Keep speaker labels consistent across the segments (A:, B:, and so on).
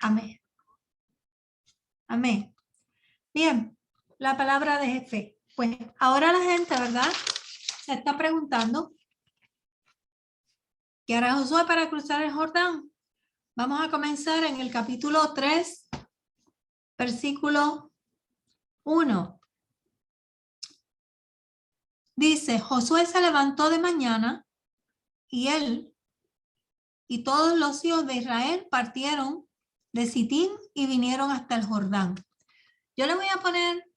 A: Amén. Amén. Bien, la palabra de fe. Pues ahora la gente, ¿verdad? Se está preguntando, ¿qué hará Josué para cruzar el Jordán? Vamos a comenzar en el capítulo 3, versículo 1. Dice, Josué se levantó de mañana y él y todos los hijos de Israel partieron de Sitín y vinieron hasta el Jordán. Yo le voy a poner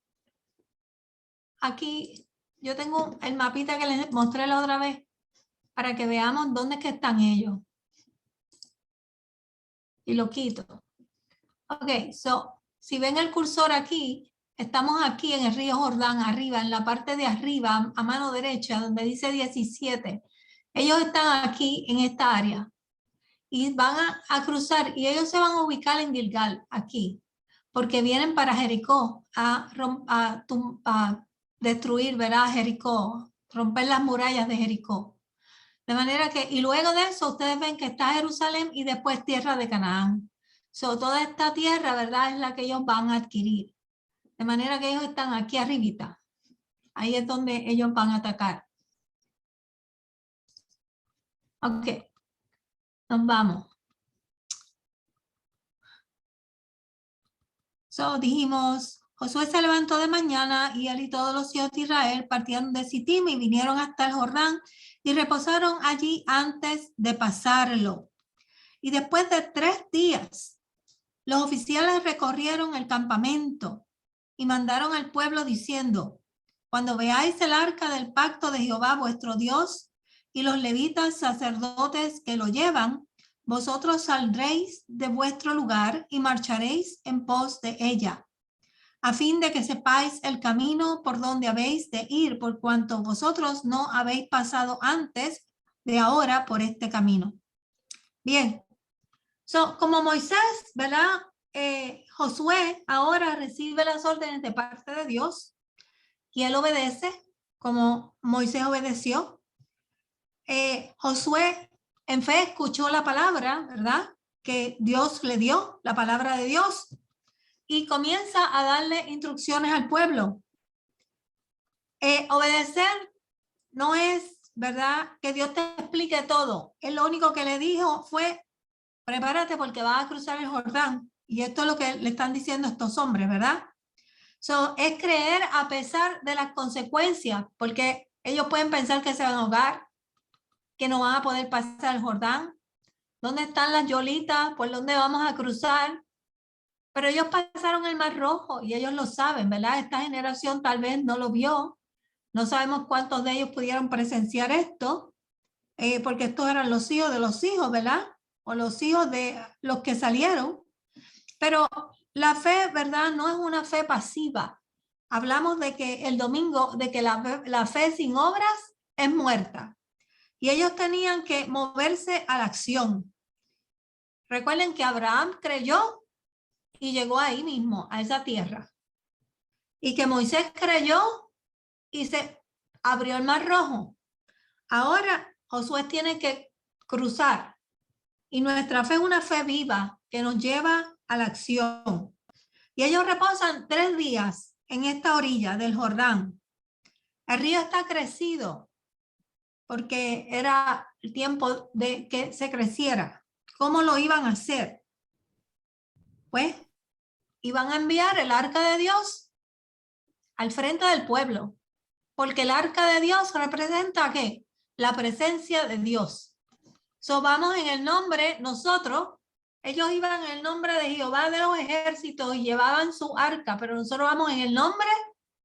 A: aquí, yo tengo el mapita que les mostré la otra vez para que veamos dónde es que están ellos. Y lo quito. Ok, si ven el cursor aquí, estamos aquí en el río Jordán, arriba, en la parte de arriba, a mano derecha, donde dice 17. Ellos están aquí en esta área y van a cruzar y ellos se van a ubicar en Gilgal, aquí, porque vienen para Jericó a destruir, ¿verdad? Jericó, romper las murallas de Jericó. De manera que, y luego de eso, ustedes ven que está Jerusalén y después tierra de Canaán. Toda esta tierra, ¿verdad? Es la que ellos van a adquirir. De manera que ellos están aquí arribita. Ahí es donde ellos van a atacar. Ok. Nos vamos. Dijimos, Josué se levantó de mañana y él y todos los hijos de Israel partieron de Sitim y vinieron hasta el Jordán y reposaron allí antes de pasarlo. Y después de 3 días, los oficiales recorrieron el campamento y mandaron al pueblo diciendo, cuando veáis el arca del pacto de Jehová vuestro Dios y los levitas sacerdotes que lo llevan, vosotros saldréis de vuestro lugar y marcharéis en pos de ella, a fin de que sepáis el camino por donde habéis de ir, por cuanto vosotros no habéis pasado antes de ahora por este camino. Bien. Como Moisés, ¿verdad? Josué ahora recibe las órdenes de parte de Dios y él obedece como Moisés obedeció. Josué en fe escuchó la palabra, ¿verdad? Que Dios le dio, la palabra de Dios, y comienza a darle instrucciones al pueblo. Obedecer no es, ¿verdad? Que Dios te explique todo. Él lo único que le dijo fue, prepárate porque vas a cruzar el Jordán. Y esto es lo que le están diciendo estos hombres, ¿verdad? Es creer a pesar de las consecuencias, porque ellos pueden pensar que se van a ahogar, que no van a poder pasar el Jordán. ¿Dónde están las yolitas? ¿Por dónde vamos a cruzar? Pero ellos pasaron el Mar Rojo y ellos lo saben, ¿verdad? Esta generación tal vez no lo vio. No sabemos cuántos de ellos pudieron presenciar esto, porque estos eran los hijos de los hijos, ¿verdad? O los hijos de los que salieron. Pero la fe, ¿verdad? No es una fe pasiva. Hablamos de que el domingo, de que la fe sin obras es muerta. Y ellos tenían que moverse a la acción. Recuerden que Abraham creyó y llegó ahí mismo, a esa tierra. Y que Moisés creyó y se abrió el Mar Rojo. Ahora Josué tiene que cruzar. Y nuestra fe es una fe viva que nos lleva a la acción. Y ellos reposan 3 días en esta orilla del Jordán. El río está crecido porque era el tiempo de que se creciera. ¿Cómo lo iban a hacer? Pues iban a enviar el arca de Dios al frente del pueblo, porque el arca de Dios representa ¿qué? La presencia de Dios. Vamos en el nombre, nosotros, ellos iban en el nombre de Jehová de los ejércitos y llevaban su arca, pero nosotros vamos en el nombre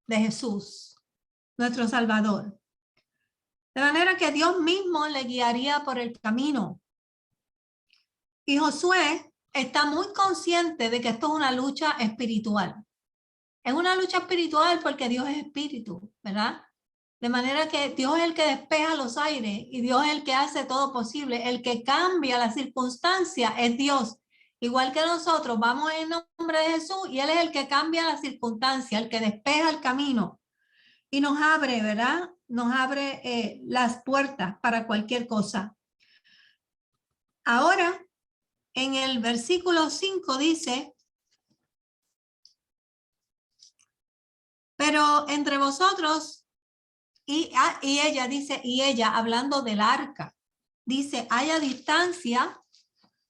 A: de Jesús, nuestro Salvador. De manera que Dios mismo le guiaría por el camino. Y Josué está muy consciente de que esto es una lucha espiritual. Es una lucha espiritual porque Dios es espíritu, ¿verdad? De manera que Dios es el que despeja los aires y Dios es el que hace todo posible. El que cambia las circunstancias es Dios. Igual que nosotros, vamos en nombre de Jesús y Él es el que cambia las circunstancias, el que despeja el camino y nos abre, ¿verdad? Nos abre las puertas para cualquier cosa. Ahora, en el versículo 5 dice, pero entre vosotros, y ella dice, y ella, hablando del arca, dice, haya distancia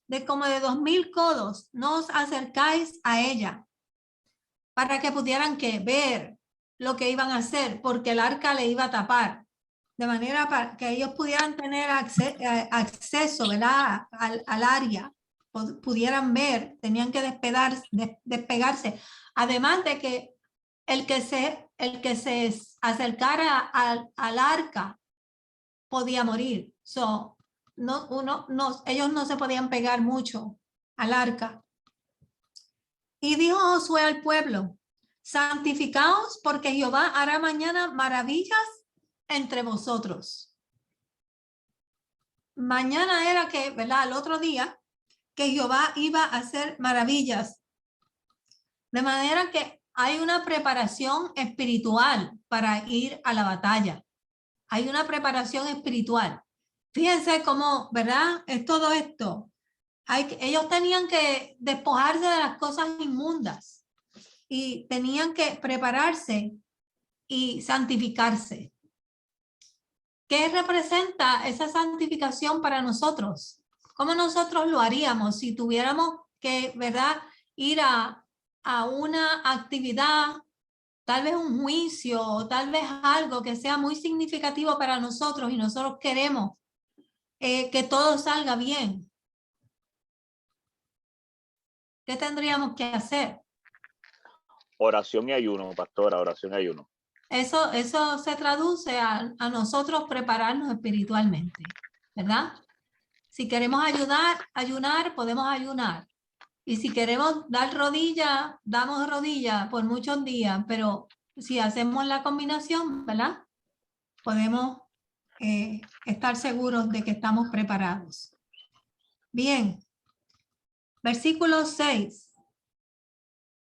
A: de como de 2000 codos, no os acercáis a ella, para que pudieran que ver lo que iban a hacer, porque el arca le iba a tapar, de manera para que ellos pudieran tener acceso, ¿verdad? al área, pudieran ver, tenían que despegarse. Además de que el que se acercara al arca podía morir. Ellos no se podían pegar mucho al arca. Y dijo Josué al pueblo, santificaos porque Jehová hará mañana maravillas entre vosotros. Mañana era que, ¿verdad? El otro día, que Jehová iba a hacer maravillas. De manera que hay una preparación espiritual para ir a la batalla. Hay una preparación espiritual. Fíjense cómo, ¿verdad? Es todo esto. Ellos tenían que despojarse de las cosas inmundas y tenían que prepararse y santificarse. ¿Qué representa esa santificación para nosotros? ¿Cómo nosotros lo haríamos si tuviéramos que, ¿verdad?, ir a una actividad, tal vez un juicio, o tal vez algo que sea muy significativo para nosotros y nosotros queremos que todo salga bien? ¿Qué tendríamos que hacer?
B: Oración y ayuno, pastora, oración y ayuno.
A: Eso se traduce a nosotros prepararnos espiritualmente, ¿verdad? Si queremos ayunar, podemos ayunar. Y si queremos dar rodillas, damos rodillas por muchos días, pero si hacemos la combinación, ¿verdad? Podemos estar seguros de que estamos preparados. Bien. Versículo 6.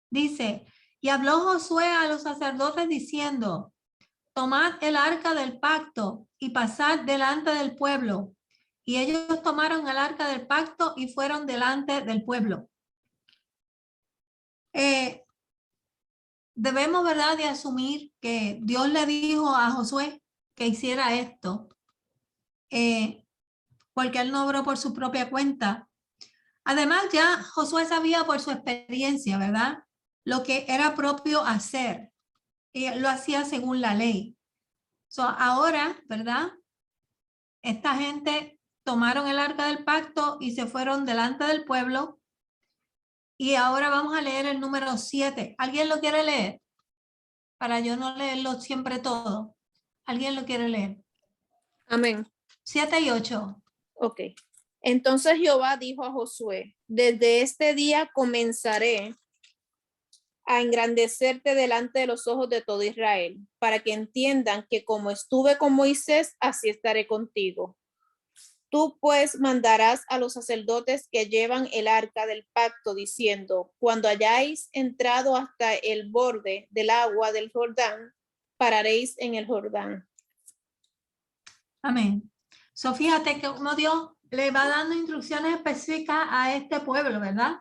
A: Dice, y habló Josué a los sacerdotes diciendo, tomad el arca del pacto y pasad delante del pueblo. Y ellos tomaron el arca del pacto y fueron delante del pueblo. Debemos, ¿verdad?, de asumir que Dios le dijo a Josué que hiciera esto, porque él no obró por su propia cuenta. Además, ya Josué sabía por su experiencia, ¿verdad?, lo que era propio hacer. Y lo hacía según la ley. Ahora, ¿verdad?, esta gente tomaron el arca del pacto y se fueron delante del pueblo. Y ahora vamos a leer el número 7. ¿Alguien lo quiere leer? Para yo no leerlo siempre todo. ¿Alguien lo quiere leer?
C: Amén.
A: 7 y 8.
C: Ok. Entonces Jehová dijo a Josué, desde este día comenzaré a engrandecerte delante de los ojos de todo Israel, para que entiendan que como estuve con Moisés, así estaré contigo. Tú pues mandarás a los sacerdotes que llevan el arca del pacto, diciendo, cuando hayáis entrado hasta el borde del agua del Jordán, pararéis en el Jordán.
A: Amén. Fíjate que como Dios le va dando instrucciones específicas a este pueblo, ¿verdad?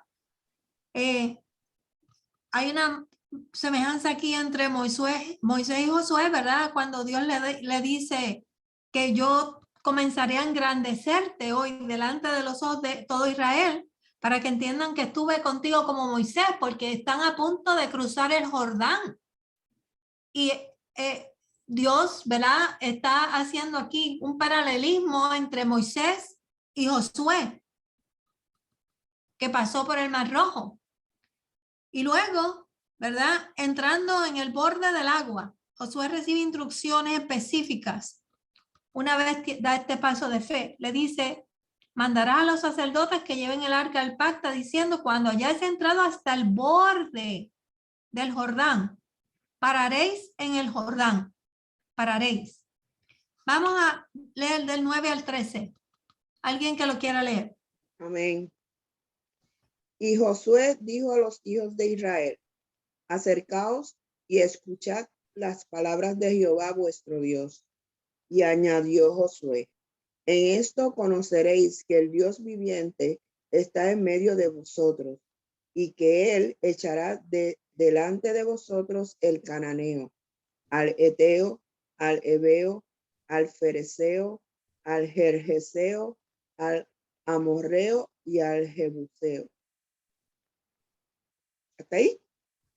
A: Hay una semejanza aquí entre Moisés y Josué, ¿verdad? Cuando Dios le dice que yo comenzaré a engrandecerte hoy delante de los ojos de todo Israel, para que entiendan que estuve contigo como Moisés, porque están a punto de cruzar el Jordán. Y Dios, ¿verdad?, está haciendo aquí un paralelismo entre Moisés y Josué, que pasó por el Mar Rojo. Y luego, ¿verdad?, entrando en el borde del agua, Josué recibe instrucciones específicas. Una vez que da este paso de fe, le dice, mandarás a los sacerdotes que lleven el arca del pacto, diciendo, cuando hayáis entrado hasta el borde del Jordán, pararéis en el Jordán, pararéis. Vamos a leer del 9 al 13. ¿Alguien que lo quiera leer?
D: Amén. Y Josué dijo a los hijos de Israel, acercaos y escuchad las palabras de Jehová vuestro Dios. Y añadió Josué, en esto conoceréis que el Dios viviente está en medio de vosotros, y que él echará delante de vosotros el cananeo, al eteo, al heveo, al fereceo, al gergeseo, al amorreo y al jebuseo. ¿Hasta ahí?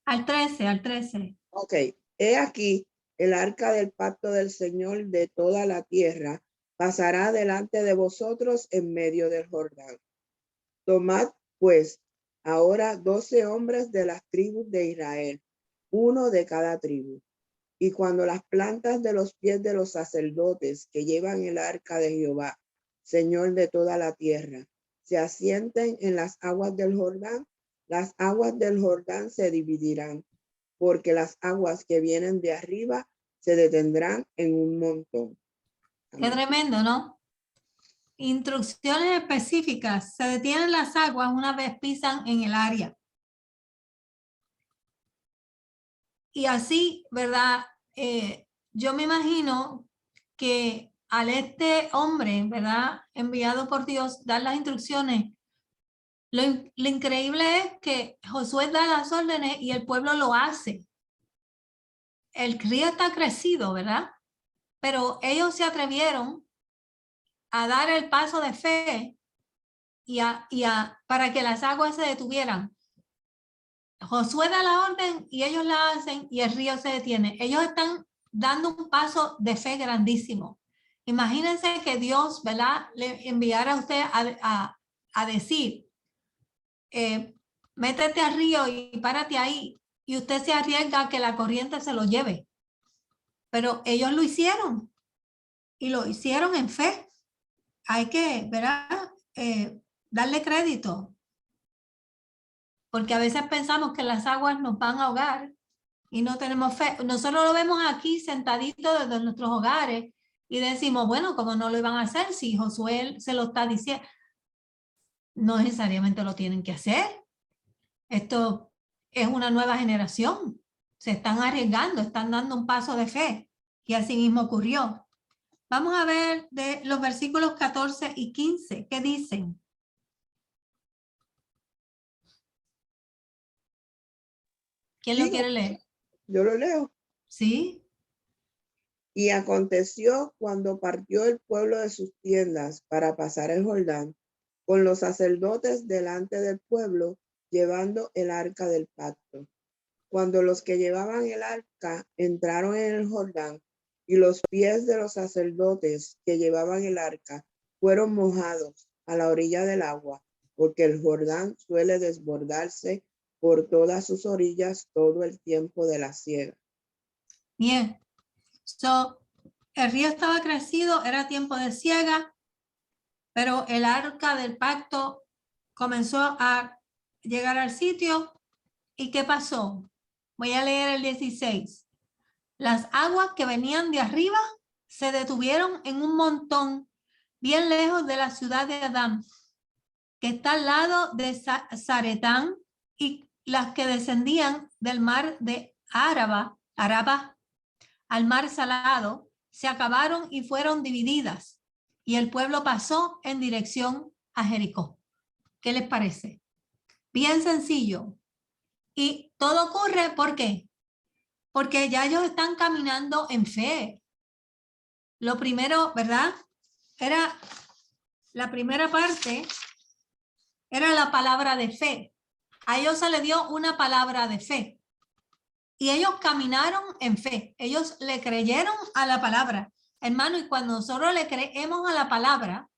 A: Al 13, al 13.
D: Ok. He aquí, el arca del pacto del Señor de toda la tierra pasará delante de vosotros en medio del Jordán. Tomad, pues, ahora 12 hombres de las tribus de Israel, uno de cada tribu. Y cuando las plantas de los pies de los sacerdotes que llevan el arca de Jehová, Señor de toda la tierra, se asienten en las aguas del Jordán, las aguas del Jordán se dividirán, porque las aguas que vienen de arriba se detendrán en un montón.
A: Qué
D: Amén.
A: tremendo, ¿no? Instrucciones específicas. Se detienen las aguas una vez pisan en el área. Y así, ¿verdad? Yo me imagino que al este hombre, ¿verdad? Enviado por Dios, dar las instrucciones. Lo increíble es que Josué da las órdenes y el pueblo lo hace. El río está crecido, ¿verdad? Pero ellos se atrevieron a dar el paso de fe para que las aguas se detuvieran. Josué da la orden y ellos la hacen y el río se detiene. Ellos están dando un paso de fe grandísimo. Imagínense que Dios, ¿verdad?, le enviara a usted a decir, métete al río y párate ahí, y usted se arriesga a que la corriente se lo lleve. Pero ellos lo hicieron y lo hicieron en fe. Hay que, ¿verdad?, darle crédito. Porque a veces pensamos que las aguas nos van a ahogar y no tenemos fe. Nosotros lo vemos aquí sentadito desde nuestros hogares y decimos, bueno, ¿cómo no lo iban a hacer si Josué se lo está diciendo? No necesariamente lo tienen que hacer. Esto es una nueva generación. Se están arriesgando, están dando un paso de fe. Y así mismo ocurrió. Vamos a ver de los versículos 14 y 15. ¿Qué dicen? ¿Quién lo
D: Sí,
A: quiere leer?
D: yo lo leo.
A: ¿Sí?
D: Y aconteció cuando partió el pueblo de sus tiendas para pasar el Jordán, con los sacerdotes delante del pueblo, llevando el arca del pacto. Cuando los que llevaban el arca entraron en el Jordán, y los pies de los sacerdotes que llevaban el arca fueron mojados a la orilla del agua, porque el Jordán suele desbordarse por todas sus orillas todo el tiempo de la siega.
A: Bien. El río estaba crecido, era tiempo de siega, pero el arca del pacto comenzó a llegar al sitio. ¿Y qué pasó? Voy a leer el 16. Las aguas que venían de arriba se detuvieron en un montón, bien lejos de la ciudad de Adán, que está al lado de Zaretán, y las que descendían del mar de Araba al mar salado, se acabaron y fueron divididas, y el pueblo pasó en dirección a Jericó. ¿Qué les parece? Bien sencillo. Y todo ocurre, ¿por qué? Porque ya ellos están caminando en fe. Lo primero, ¿verdad? Era la primera parte, era la palabra de fe. A ellos se le dio una palabra de fe. Y ellos caminaron en fe. Ellos le creyeron a la palabra. Hermano, y cuando nosotros le creemos a la palabra,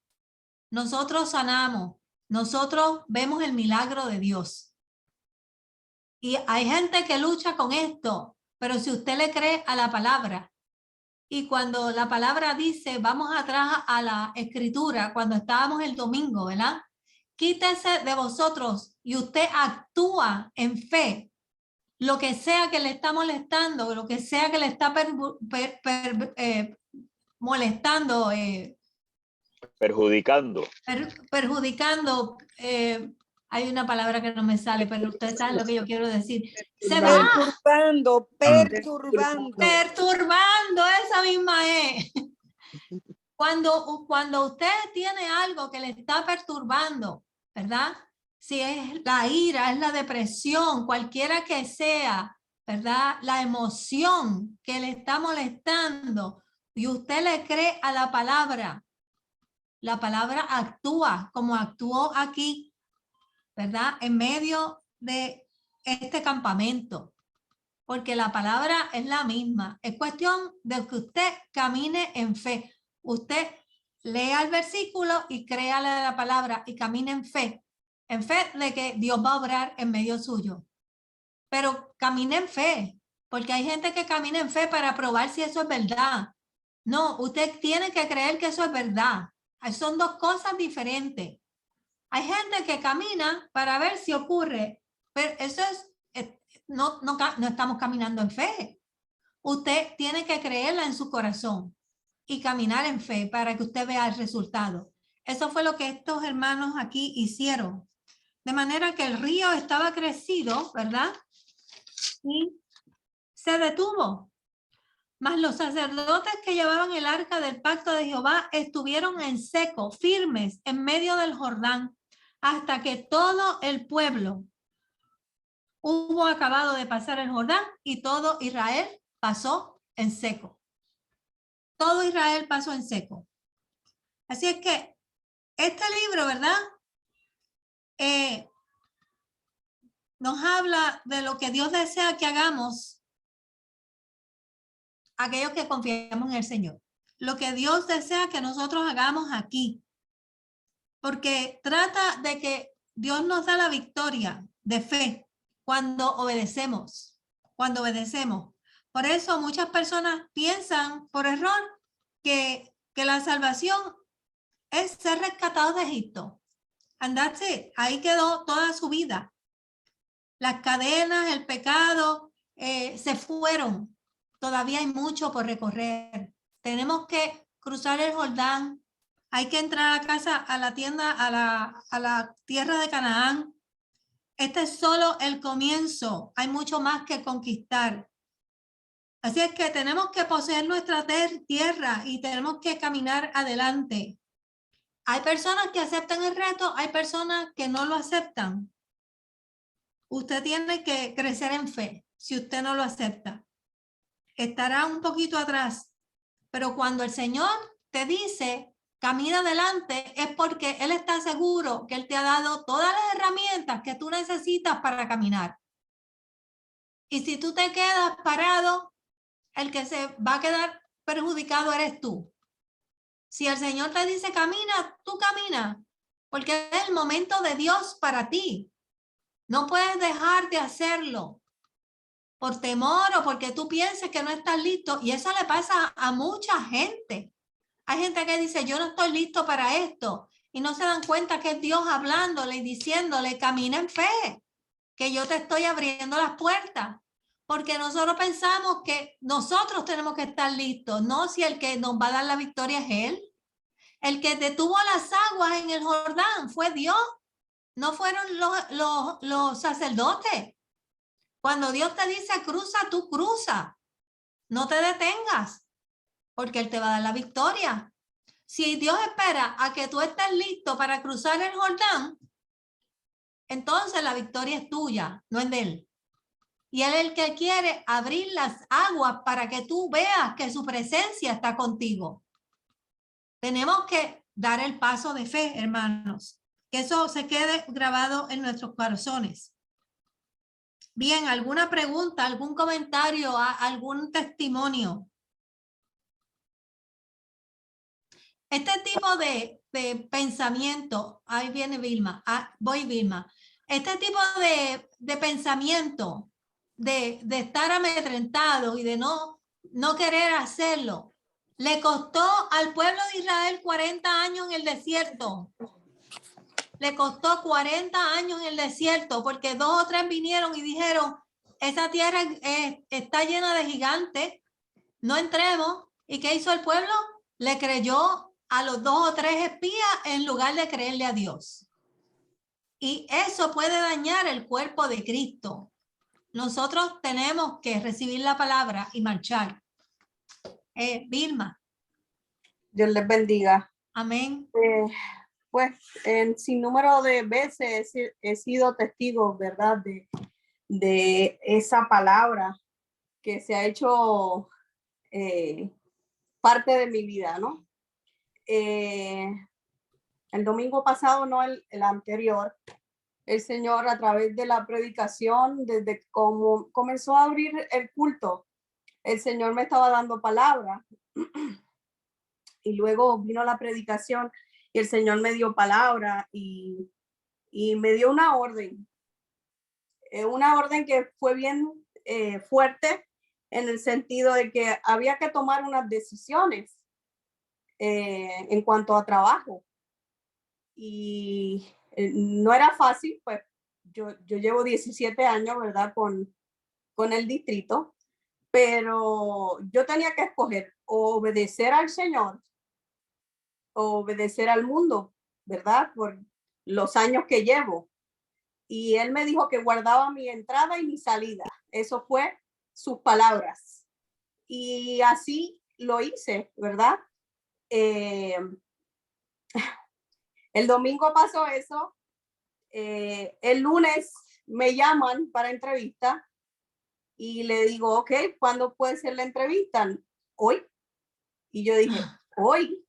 A: nosotros sanamos. Nosotros vemos el milagro de Dios. Y hay gente que lucha con esto, pero si usted le cree a la palabra, y cuando la palabra dice, vamos atrás a la escritura, cuando estábamos el domingo, ¿verdad? Quítese de vosotros y usted actúa en fe. Lo que sea que le está molestando, lo que sea que le está molestando,
B: Perjudicando.
A: perjudicando, hay una palabra que no me sale, pero ustedes saben lo que yo quiero decir. Se
D: Perturbando.
A: va
D: Perturbando.
A: esa misma es. Cuando usted tiene algo que le está perturbando, ¿verdad? Si es la ira, es la depresión, cualquiera que sea, ¿verdad? La emoción que le está molestando y usted le cree a la palabra actúa como actuó aquí, ¿verdad? En medio de este campamento, porque la palabra es la misma. Es cuestión de que usted camine en fe. Usted lea el versículo y créale la palabra y camine en fe de que Dios va a obrar en medio suyo. Pero camine en fe, porque hay gente que camina en fe para probar si eso es verdad. No, usted tiene que creer que eso es verdad. Son dos cosas diferentes. Hay gente que camina para ver si ocurre, pero eso es, no estamos caminando en fe. Usted tiene que creerla en su corazón y caminar en fe para que usted vea el resultado. Eso fue lo que estos hermanos aquí hicieron. De manera que el río estaba crecido, ¿verdad? Y se detuvo. Mas los sacerdotes que llevaban el arca del pacto de Jehová estuvieron en seco, firmes, en medio del Jordán, hasta que todo el pueblo hubo acabado de pasar el Jordán y todo Israel pasó en seco. Todo Israel pasó en seco. Así es que este libro, ¿verdad? Nos habla de lo que Dios desea que hagamos, aquellos que confiamos en el Señor. Lo que Dios desea que nosotros hagamos aquí. Porque trata de que Dios nos da la victoria de fe cuando obedecemos. Cuando obedecemos. Por eso muchas personas piensan por error que la salvación es ser rescatados de Egipto. Andarse, ahí quedó toda su vida. Las cadenas, el pecado, se fueron. Todavía hay mucho por recorrer. Tenemos que cruzar el Jordán. Hay que entrar a casa, a la tienda, a la tierra de Canaán. Este es solo el comienzo. Hay mucho más que conquistar. Así es que tenemos que poseer nuestra tierra y tenemos que caminar adelante. Hay personas que aceptan el reto, hay personas que no lo aceptan. Usted tiene que crecer en fe. Si usted no lo acepta, estará un poquito atrás. Pero cuando el Señor te dice, camina adelante, es porque Él está seguro que Él te ha dado todas las herramientas que tú necesitas para caminar. Y si tú te quedas parado, el que se va a quedar perjudicado eres tú. Si el Señor te dice camina, tú camina, porque es el momento de Dios para ti. No puedes dejar de hacerlo por temor o porque tú pienses que no estás listo. Y eso le pasa a mucha gente. Hay gente que dice, yo no estoy listo para esto. Y no se dan cuenta que es Dios hablándole y diciéndole, camina en fe, que yo te estoy abriendo las puertas. Porque nosotros pensamos que nosotros tenemos que estar listos. No, si el que nos va a dar la victoria es Él. El que detuvo las aguas en el Jordán fue Dios. No fueron los sacerdotes. Cuando Dios te dice cruza, tú cruza. No te detengas, porque Él te va a dar la victoria. Si Dios espera a que tú estés listo para cruzar el Jordán, entonces la victoria es tuya, no es de Él. Y Él es el que quiere abrir las aguas para que tú veas que su presencia está contigo. Tenemos que dar el paso de fe, hermanos. Que eso se quede grabado en nuestros corazones. Bien, ¿alguna pregunta, algún comentario, algún testimonio? Este tipo de pensamiento, ahí viene Vilma, voy Vilma. Este tipo de pensamiento, de estar amedrentado y de no querer hacerlo, le costó al pueblo de Israel 40 años en el desierto. Le costó 40 años en el desierto porque 2 o 3 vinieron y dijeron, esa tierra está llena de gigantes, no entremos. ¿Y qué hizo el pueblo? Le creyó a los 2 o 3 espías en lugar de creerle a Dios. Y eso puede dañar el cuerpo de Cristo. Nosotros tenemos que recibir la palabra y marchar. Vilma.
E: Dios les bendiga.
A: Amén.
E: pues en sin número de veces he sido testigo, ¿verdad? De esa palabra que se ha hecho parte de mi vida, ¿no? El domingo pasado, no el anterior, el Señor a través de la predicación, desde como comenzó a abrir el culto, el Señor me estaba dando palabra y luego vino la predicación y el Señor me dio palabra y me dio una orden que fue bien fuerte en el sentido de que había que tomar unas decisiones en cuanto a trabajo. Y no era fácil, pues yo llevo 17 años, ¿verdad? Con el distrito, pero yo tenía que escoger o obedecer al Señor o obedecer al mundo, ¿verdad? Por los años que llevo. Y él me dijo que guardaba mi entrada y mi salida. Eso fue sus palabras. Y así lo hice, ¿verdad? El domingo pasó eso. El lunes me llaman para entrevista y le digo, ok, ¿cuándo puede ser la entrevista? Hoy. Y yo dije, hoy.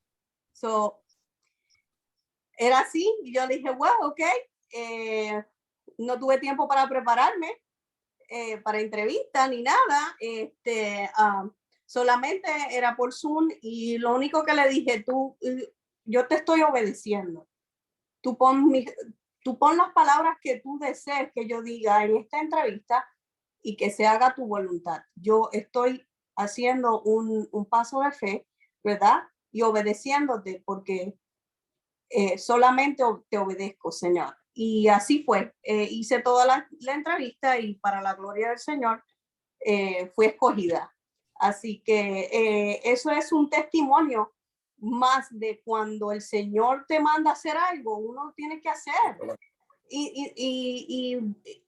E: So, era así. Y yo dije, wow, ok. No tuve tiempo para prepararme para entrevista ni nada. Solamente era por Zoom y lo único que le dije, yo te estoy obedeciendo. Tú pon las palabras que tú desees que yo diga en esta entrevista y que se haga tu voluntad. Yo estoy haciendo un paso de fe, ¿verdad? Y obedeciéndote porque solamente te obedezco, Señor. Y así fue. Hice toda la entrevista y para la gloria del Señor fui escogida. Así que eso es un testimonio más de cuando el Señor te manda a hacer algo, uno tiene que hacer. Y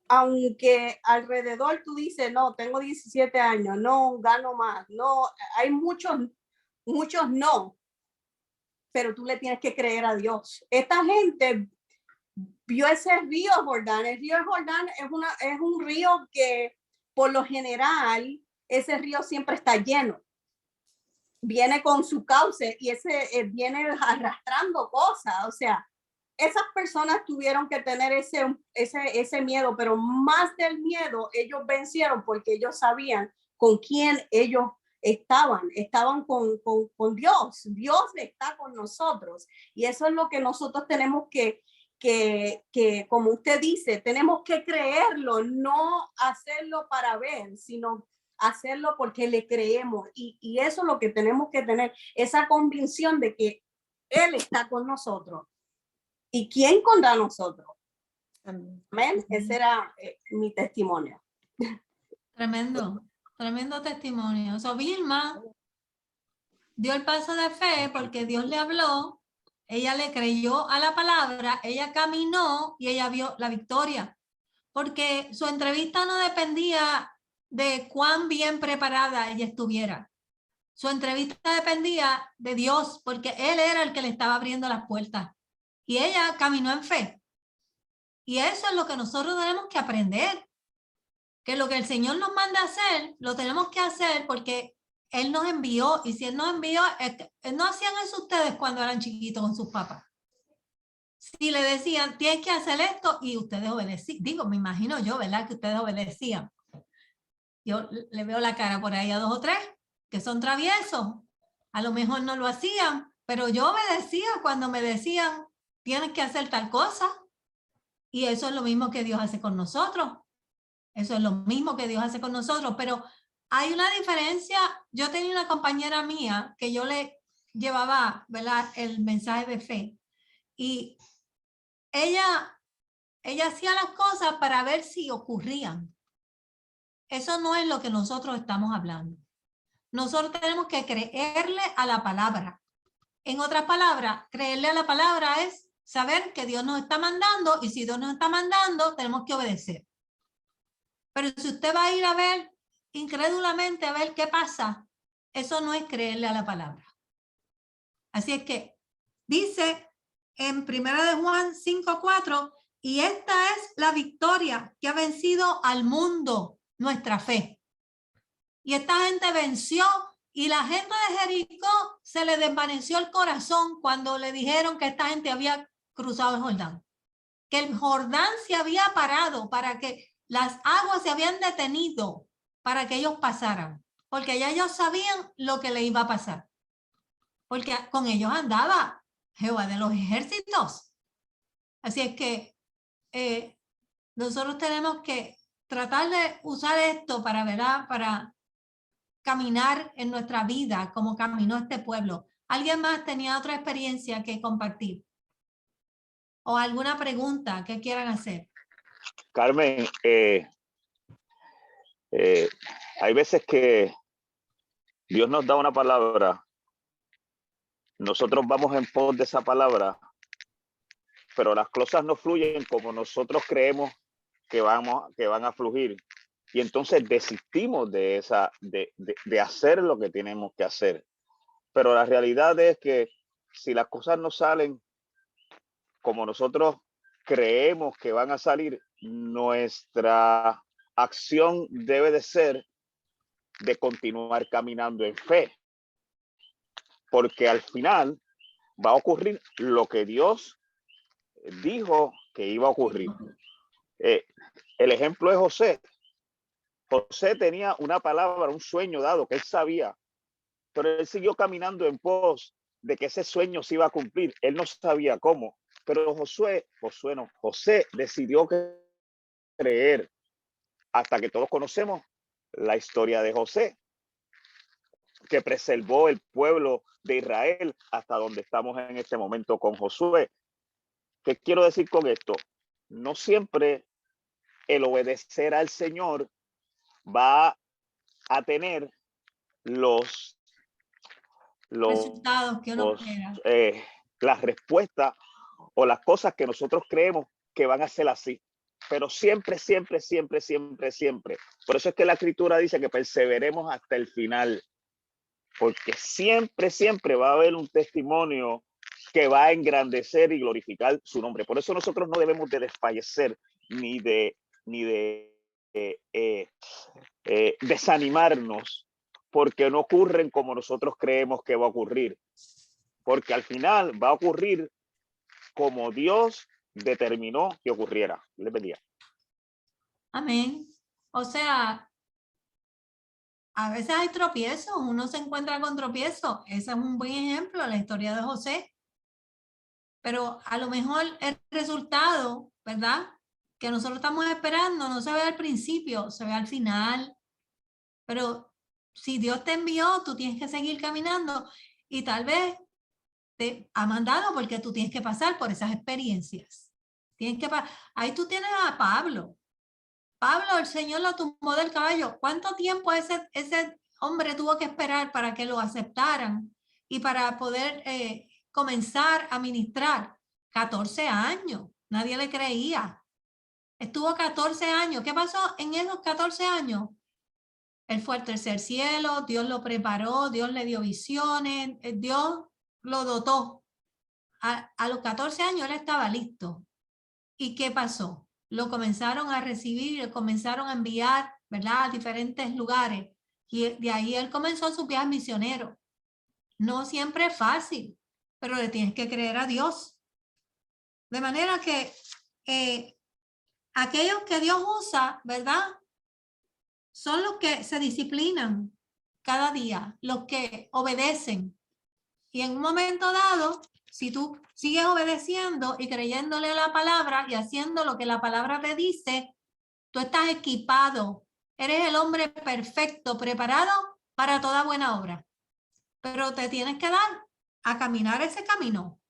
E: aunque alrededor tú dices, no, tengo 17 años, no, gano más, no, hay muchos no, pero tú le tienes que creer a Dios. Esta gente vio ese río Jordán. El río Jordán es un río que por lo general ese río siempre está lleno. Viene con su cauce y viene arrastrando cosas. O sea, esas personas tuvieron que tener ese miedo, pero más del miedo ellos vencieron porque ellos sabían con quién ellos estaban con Dios. Dios está con nosotros y eso es lo que nosotros tenemos que como usted dice, tenemos que creerlo, no hacerlo para ver, sino hacerlo porque le creemos y eso es lo que tenemos que tener, esa convicción de que Él está con nosotros. ¿Y quién contra nosotros? Amén. Ese era mi testimonio.
A: Tremendo, tremendo testimonio. So, Vilma dio el paso de fe porque Dios le habló, ella le creyó a la palabra, ella caminó y ella vio la victoria. Porque su entrevista no dependía de cuán bien preparada ella estuviera. Su entrevista dependía de Dios, porque Él era el que le estaba abriendo las puertas. Y ella caminó en fe. Y eso es lo que nosotros tenemos que aprender. Que lo que el Señor nos manda a hacer, lo tenemos que hacer porque Él nos envió. Y si Él nos envió, no hacían eso ustedes cuando eran chiquitos con sus papás. Si le decían, tienes que hacer esto, y ustedes obedecían. Digo, me imagino yo, ¿verdad? Que ustedes obedecían. Yo le veo la cara por ahí a 2 o 3 que son traviesos. A lo mejor no lo hacían, pero yo obedecía cuando me decían, tienes que hacer tal cosa. Y eso es lo mismo que Dios hace con nosotros. Eso es lo mismo que Dios hace con nosotros. Pero hay una diferencia. Yo tenía una compañera mía que yo le llevaba, ¿verdad?, el mensaje de fe. Y ella hacía las cosas para ver si ocurrían. Eso no es lo que nosotros estamos hablando. Nosotros tenemos que creerle a la palabra. En otras palabras, creerle a la palabra es saber que Dios nos está mandando y si Dios nos está mandando, tenemos que obedecer. Pero si usted va a ir a ver incrédulamente a ver qué pasa, eso no es creerle a la palabra. Así es que dice en 1 de Juan 5:4, y esta es la victoria que ha vencido al mundo, nuestra fe. Y esta gente venció, y la gente de Jericó se le desvaneció el corazón cuando le dijeron que esta gente había cruzado el Jordán, que el Jordán se había parado, para que las aguas se habían detenido para que ellos pasaran, porque ya ellos sabían lo que le iba a pasar, porque con ellos andaba Jehová de los ejércitos. Así es que nosotros tenemos que tratar de usar esto para, ¿verdad?, para caminar en nuestra vida como caminó este pueblo. ¿Alguien más tenía otra experiencia que compartir? ¿O alguna pregunta que quieran hacer?
B: Carmen, hay veces que Dios nos da una palabra, nosotros vamos en pos de esa palabra, pero las cosas no fluyen como nosotros creemos que van a fluir. Y entonces desistimos de hacer lo que tenemos que hacer. Pero la realidad es que si las cosas no salen como nosotros creemos que van a salir, nuestra acción debe de ser de continuar caminando en fe. Porque al final va a ocurrir lo que Dios dijo que iba a ocurrir. El ejemplo es José. José tenía una palabra, un sueño dado que él sabía, pero él siguió caminando en pos de que ese sueño se iba a cumplir. Él no sabía cómo, pero José decidió creer, hasta que todos conocemos la historia de José, que preservó el pueblo de Israel hasta donde estamos en este momento con Josué. ¿Qué quiero decir con esto? No siempre el obedecer al Señor va a tener los
A: Resultados que uno espera.
B: las respuestas o las cosas que nosotros creemos que van a ser así. Pero siempre, siempre, siempre, siempre, siempre. Por eso es que la Escritura dice que perseveremos hasta el final. Porque siempre, siempre va a haber un testimonio que va a engrandecer y glorificar su nombre. Por eso nosotros no debemos de desfallecer ni de desanimarnos, porque no ocurren como nosotros creemos que va a ocurrir. Porque al final va a ocurrir como Dios determinó que ocurriera. Les bendiga.
A: Amén. O sea, a veces hay tropiezos, uno se encuentra con tropiezos. Ese es un buen ejemplo, la historia de José. Pero a lo mejor el resultado, ¿verdad?, que nosotros estamos esperando no se ve al principio, se ve al final. Pero si Dios te envió, tú tienes que seguir caminando, y tal vez te ha mandado porque tú tienes que pasar por esas experiencias. Ahí tú tienes a Pablo. Pablo, el Señor lo tumbó del caballo. ¿Cuánto tiempo ese hombre tuvo que esperar para que lo aceptaran y para poder comenzar a ministrar? 14 años. Nadie le creía. Estuvo 14 años. ¿Qué pasó en esos 14 años? Él fue al tercer cielo, Dios lo preparó, Dios le dio visiones, Dios lo dotó. A los 14 años él estaba listo. ¿Y qué pasó? Lo comenzaron a recibir, lo comenzaron a enviar, ¿verdad?, a diferentes lugares. Y de ahí él comenzó su viaje misionero. No siempre es fácil, pero le tienes que creer a Dios. De manera que aquellos que Dios usa, ¿verdad?, son los que se disciplinan cada día, los que obedecen. Y en un momento dado, si tú sigues obedeciendo y creyéndole a la palabra y haciendo lo que la palabra te dice, tú estás equipado. Eres el hombre perfecto, preparado para toda buena obra. Pero te tienes que dar a caminar ese camino,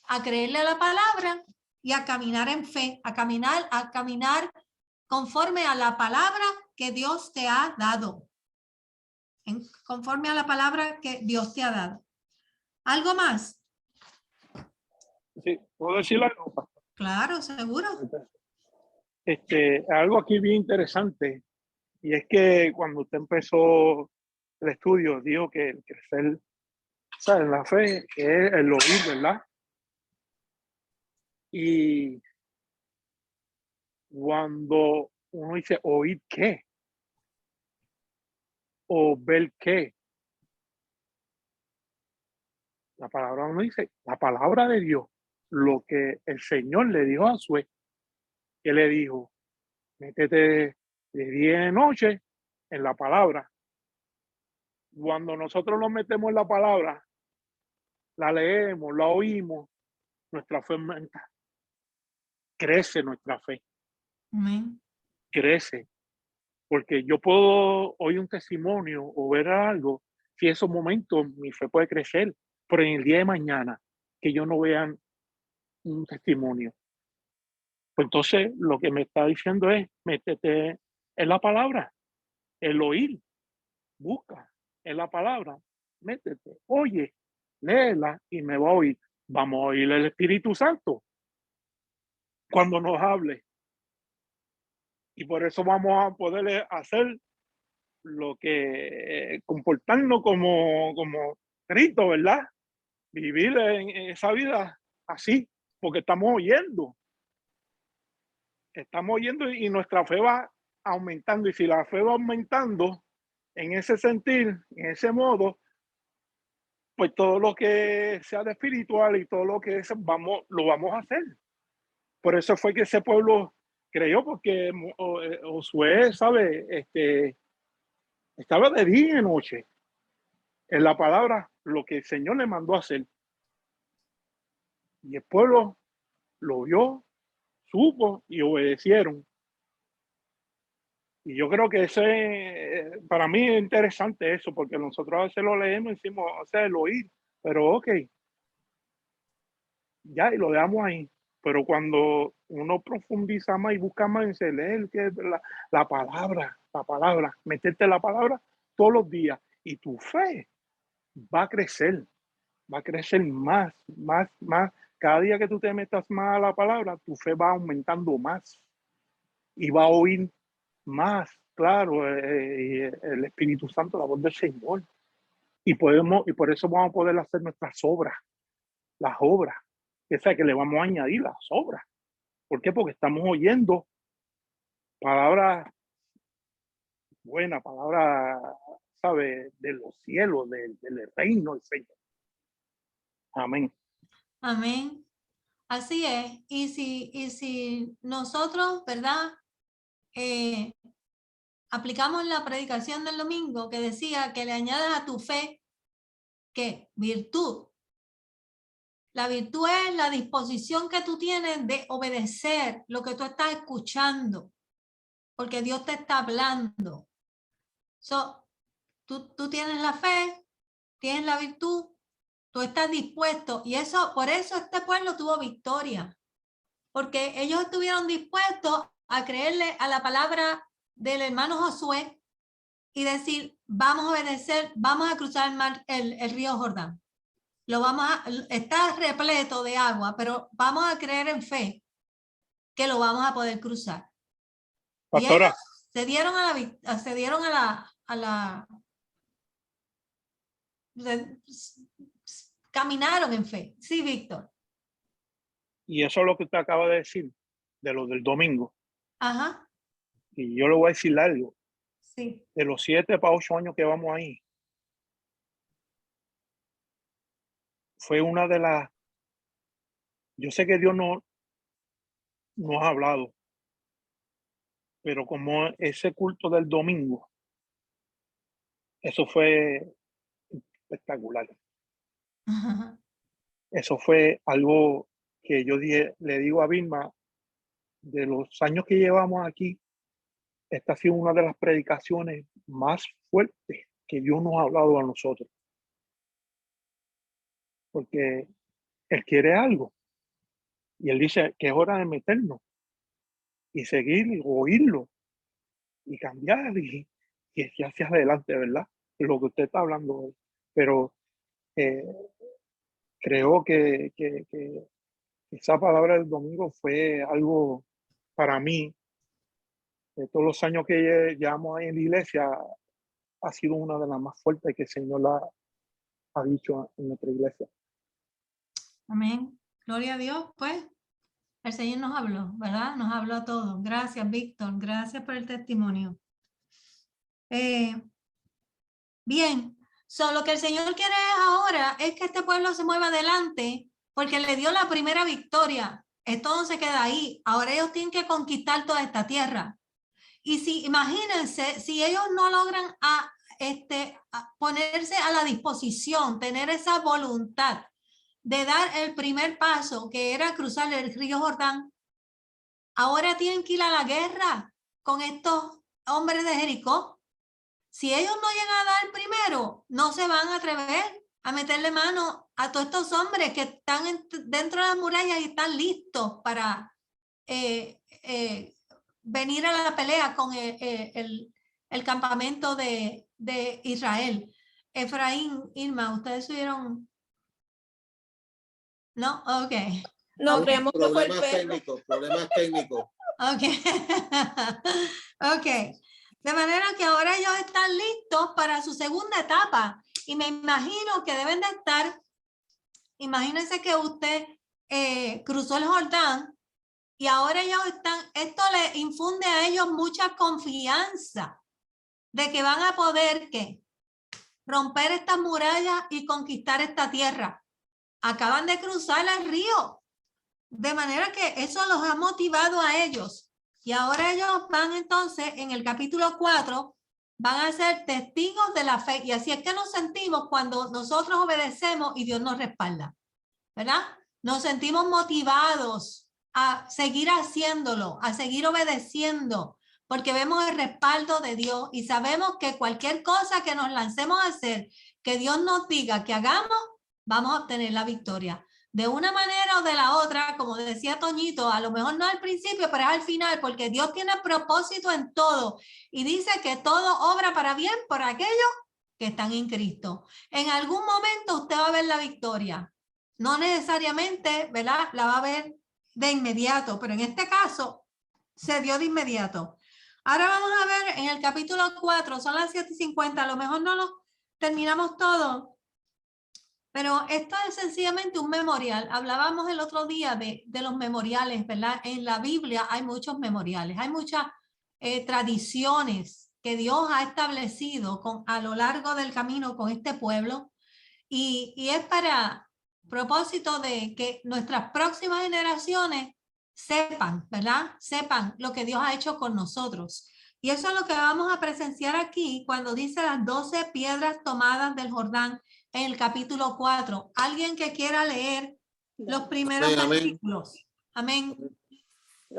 A: a creerle a la palabra y a caminar en fe, a caminar conforme a la palabra que Dios te ha dado. Conforme a la palabra que Dios te ha dado. ¿Algo más?
F: Sí, ¿puedo decir algo?
A: Claro, seguro.
F: Algo aquí bien interesante, y es que cuando usted empezó el estudio, dijo que el crecer, ¿sabe?, en la fe es el oír, ¿verdad? Y cuando uno dice oír qué o ver qué, la palabra uno dice, la palabra de Dios, lo que el Señor le dijo a Josué, que le dijo, métete de día y de noche en la palabra. Cuando nosotros nos metemos en la palabra, la leemos, la oímos, nuestra fe aumenta, crece nuestra fe,
A: Amén.
F: crece. Porque yo puedo oír un testimonio o ver algo, si en esos momentos mi fe puede crecer, pero en el día de mañana que yo no vea un testimonio, pues entonces lo que me está diciendo es, métete en la palabra, el oír, busca en la palabra, métete, oye, léela y me va a oír. Vamos a oír el Espíritu Santo cuando nos hable. Y por eso vamos a poder hacer lo que comportarnos como Cristo, ¿verdad? Vivir en esa vida así, porque estamos oyendo y nuestra fe va aumentando. Y si la fe va aumentando en ese sentir, en ese modo, pues todo lo que sea de espiritual y todo lo que es, lo vamos a hacer. Por eso fue que ese pueblo creyó, porque Josué, ¿sabe? Estaba de día y de noche en la palabra lo que el Señor le mandó a hacer. Y el pueblo lo vio, supo y obedecieron. Y yo creo que para mí es interesante eso, porque nosotros a veces lo leemos y decimos, o sea, el oír, pero ok, ya, y lo dejamos ahí. Pero cuando uno profundiza más y busca más, se lee la palabra, meterte la palabra todos los días, y tu fe va a crecer más, más, más. Cada día que tú te metas más a la palabra, tu fe va aumentando más y va a oír más claro el Espíritu Santo, la voz del Señor. Y por eso vamos a poder hacer nuestras obras, las obras. Esa que le vamos a añadir las obras. ¿Por qué? Porque estamos oyendo palabras buenas, palabras, ¿sabe? De los cielos, del reino del Señor. Amén.
A: Amén. Así es. Y si nosotros, ¿verdad? Aplicamos la predicación del domingo que decía que le añadas a tu fe que virtud. La virtud es la disposición que tú tienes de obedecer lo que tú estás escuchando, porque Dios te está hablando. Tú tienes la fe, tienes la virtud, tú estás dispuesto, y por eso este pueblo tuvo victoria, porque ellos estuvieron dispuestos a creerle a la palabra del hermano Josué y decir, vamos a obedecer, vamos a cruzar el río Jordán. Está repleto de agua, pero vamos a creer en fe que lo vamos a poder cruzar.
F: Pastora.
A: Y ellos se dieron caminaron en fe. Sí, Víctor.
F: Y eso es lo que usted acaba de decir, de lo del domingo.
A: Ajá.
F: Y yo le voy a decir algo.
A: Sí.
F: De los 7 para 8 años que vamos ahí, fue una de las... Yo sé que Dios no ha hablado, pero como ese culto del domingo, eso fue espectacular.
A: Ajá.
F: Eso fue algo que yo le digo a Vilma, de los años que llevamos aquí, esta ha sido una de las predicaciones más fuertes que Dios nos ha hablado a nosotros. Porque Él quiere algo. Y Él dice que es hora de meternos y seguir y oírlo y cambiar y hacia adelante, ¿verdad? Lo que usted está hablando hoy. Pero creo que esa palabra del domingo fue algo para mí, de todos los años que llevamos ahí en la iglesia, ha sido una de las más fuertes que el Señor ha dicho en nuestra iglesia.
A: Amén. Gloria a Dios, pues. El Señor nos habló, ¿verdad? Nos habló a todos. Gracias, Víctor. Gracias por el testimonio. Bien, lo que el Señor quiere ahora es que este pueblo se mueva adelante porque le dio la primera victoria. Esto no se queda ahí. Ahora ellos tienen que conquistar toda esta tierra. Y si, imagínense, si ellos no logran a ponerse a la disposición, tener esa voluntad de dar el primer paso, que era cruzar el río Jordán, ahora tienen que ir a la guerra con estos hombres de Jericó. Si ellos no llegan a dar primero, no se van a atrever a meterle mano a todos estos hombres que están dentro de las murallas y están listos para venir a la pelea con el campamento de Israel. Efraín, Irma, ¿ustedes subieron? ¿No? Ok.
C: No, creemos que fue el
G: Problemas
C: perro.
G: técnicos, problemas técnicos.
A: Ok. Ok. De manera que ahora ellos están listos para su segunda etapa. Y me imagino que deben de estar, imagínense que usted cruzó el Jordán y ahora ellos están, esto le infunde a ellos mucha confianza de que van a poder ¿qué? Romper estas murallas y conquistar esta tierra. Acaban de cruzar el río. De manera que eso los ha motivado a ellos. Y ahora ellos van entonces, en el capítulo 4, van a ser testigos de la fe. Y así es que nos sentimos cuando nosotros obedecemos y Dios nos respalda. ¿Verdad? Nos sentimos motivados a seguir haciéndolo, a seguir obedeciendo, porque vemos el respaldo de Dios y sabemos que cualquier cosa que nos lancemos a hacer, que Dios nos diga que hagamos, vamos a obtener la victoria. De una manera o de la otra, como decía Toñito, a lo mejor no al principio, pero es al final, porque Dios tiene propósito en todo y dice que todo obra para bien por aquellos que están en Cristo. En algún momento usted va a ver la victoria. No necesariamente, ¿verdad? La va a ver de inmediato, pero en este caso se dio de inmediato. Ahora vamos a ver en el capítulo 4, son las 7:50, a lo mejor no lo terminamos todo. Pero esto es sencillamente un memorial. Hablábamos el otro día de los memoriales, ¿verdad? En la Biblia hay muchos memoriales, hay muchas tradiciones que Dios ha establecido a lo largo del camino con este pueblo y es para propósito de que nuestras próximas generaciones sepan, ¿verdad? Sepan lo que Dios ha hecho con nosotros. Y eso es lo que vamos a presenciar aquí cuando dice las 12 piedras tomadas del Jordán en el capítulo 4. Alguien que quiera leer los primeros versículos. Amén.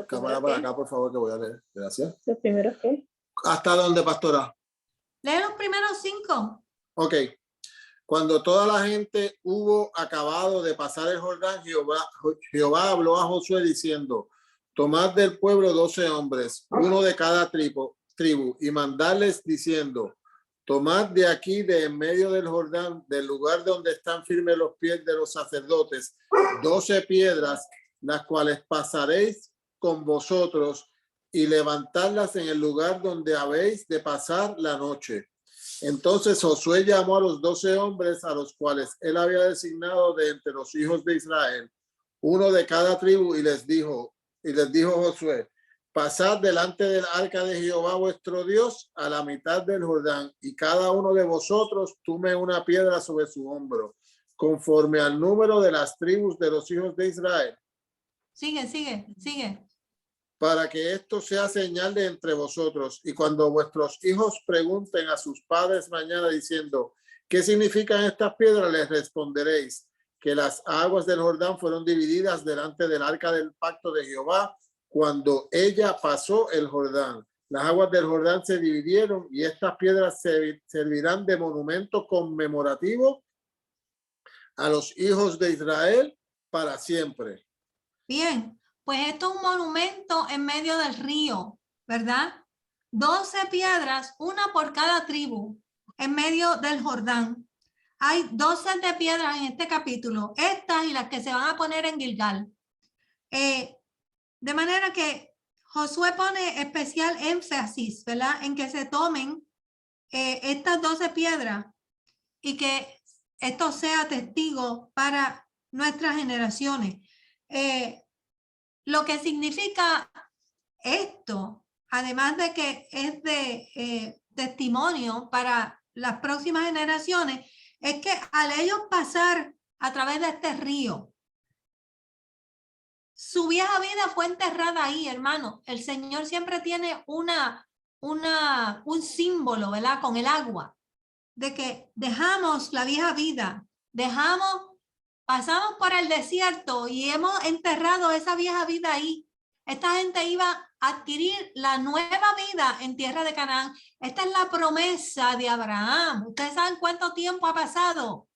G: Cámara para acá, por favor, que voy a leer. Gracias.
C: ¿Los primeros qué?
G: ¿Hasta dónde, pastora?
A: Lee los primeros 5.
G: Ok. Cuando toda la gente hubo acabado de pasar el Jordán, Jehová habló a Josué diciendo: tomad del pueblo 12 hombres, uno de cada tribu, y mandarles diciendo: tomad de aquí, de en medio del Jordán, del lugar donde están firmes los pies de los sacerdotes, 12 piedras, las cuales pasaréis con vosotros, y levantadlas en el lugar donde habéis de pasar la noche. Entonces Josué llamó a los 12 hombres a los cuales él había designado de entre los hijos de Israel, uno de cada tribu, y les dijo Josué: pasad delante del arca de Jehová vuestro Dios a la mitad del Jordán, y cada uno de vosotros tome una piedra sobre su hombro, conforme al número de las tribus de los hijos de Israel.
A: Sigue.
G: Para que esto sea señal de entre vosotros, y cuando vuestros hijos pregunten a sus padres mañana diciendo: ¿qué significan estas piedras?, les responderéis que las aguas del Jordán fueron divididas delante del arca del pacto de Jehová cuando ella pasó el Jordán. Las aguas del Jordán se dividieron y estas piedras servirán de monumento conmemorativo a los hijos de Israel para siempre.
A: Bien, pues esto es un monumento en medio del río, ¿verdad? 12 piedras, una por cada tribu, en medio del Jordán. Hay 12 de piedras en este capítulo, estas y las que se van a poner en Gilgal. De manera que Josué pone especial énfasis, ¿verdad?, en que se tomen estas 12 piedras y que esto sea testigo para nuestras generaciones. lo que significa esto, además de que es de testimonio para las próximas generaciones, es que al ellos pasar a través de este río, su vieja vida fue enterrada ahí, hermano. El Señor siempre tiene un símbolo, ¿verdad? Con el agua, de que dejamos la vieja vida, pasamos por el desierto y hemos enterrado esa vieja vida ahí. Esta gente iba a adquirir la nueva vida en tierra de Canaán. Esta es la promesa de Abraham. Ustedes saben cuánto tiempo ha pasado,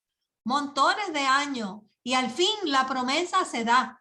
A: montones de años, y al fin la promesa se da.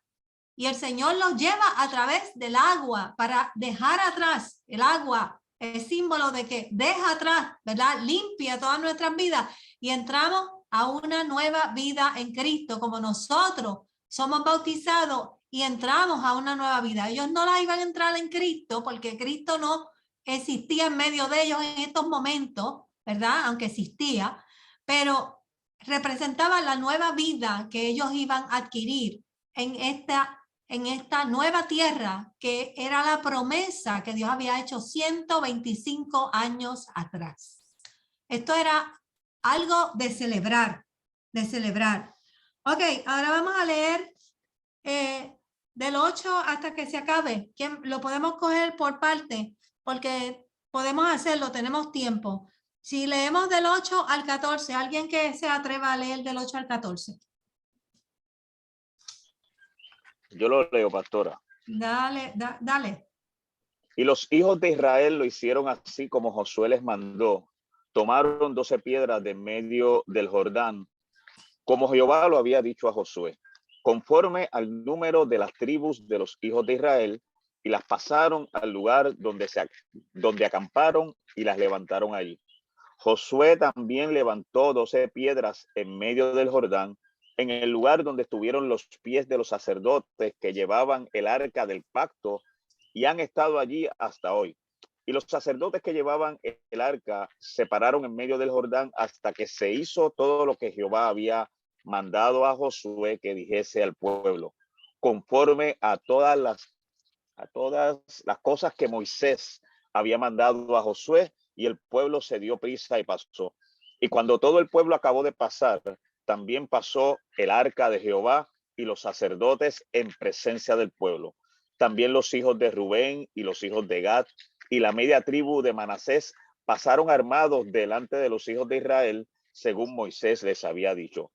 A: Y el Señor los lleva a través del agua para dejar atrás. El agua es símbolo de que deja atrás, ¿verdad? Limpia todas nuestras vidas y entramos a una nueva vida en Cristo, como nosotros somos bautizados y entramos a una nueva vida. Ellos no la iban a entrar en Cristo porque Cristo no existía en medio de ellos en estos momentos, ¿verdad? Aunque existía, pero representaba la nueva vida que ellos iban a adquirir en esta nueva tierra, que era la promesa que Dios había hecho 125 años atrás. Esto era algo de celebrar, de celebrar. Ok, ahora vamos a leer del 8 hasta que se acabe. Lo podemos coger por parte, porque podemos hacerlo, tenemos tiempo. Si leemos del 8 al 14, alguien que se atreva a leer del 8 al 14.
B: Yo lo leo, pastora.
A: Dale, dale.
B: Y los hijos de Israel lo hicieron así como Josué les mandó. Tomaron 12 piedras de medio del Jordán, como Jehová lo había dicho a Josué, conforme al número de las tribus de los hijos de Israel, y las pasaron al lugar donde acamparon y las levantaron allí. Josué también levantó 12 piedras en medio del Jordán, en el lugar donde estuvieron los pies de los sacerdotes que llevaban el arca del pacto, y han estado allí hasta hoy. Y los sacerdotes que llevaban el arca se pararon en medio del Jordán hasta que se hizo todo lo que Jehová había mandado a Josué que dijese al pueblo, conforme a todas las cosas que Moisés había mandado a Josué, y el pueblo se dio prisa y pasó. Y cuando todo el pueblo acabó de pasar, también pasó el arca de Jehová y los sacerdotes en presencia del pueblo. También los hijos de Rubén y los hijos de Gad y la media tribu de Manasés pasaron armados delante de los hijos de Israel, según Moisés les había dicho.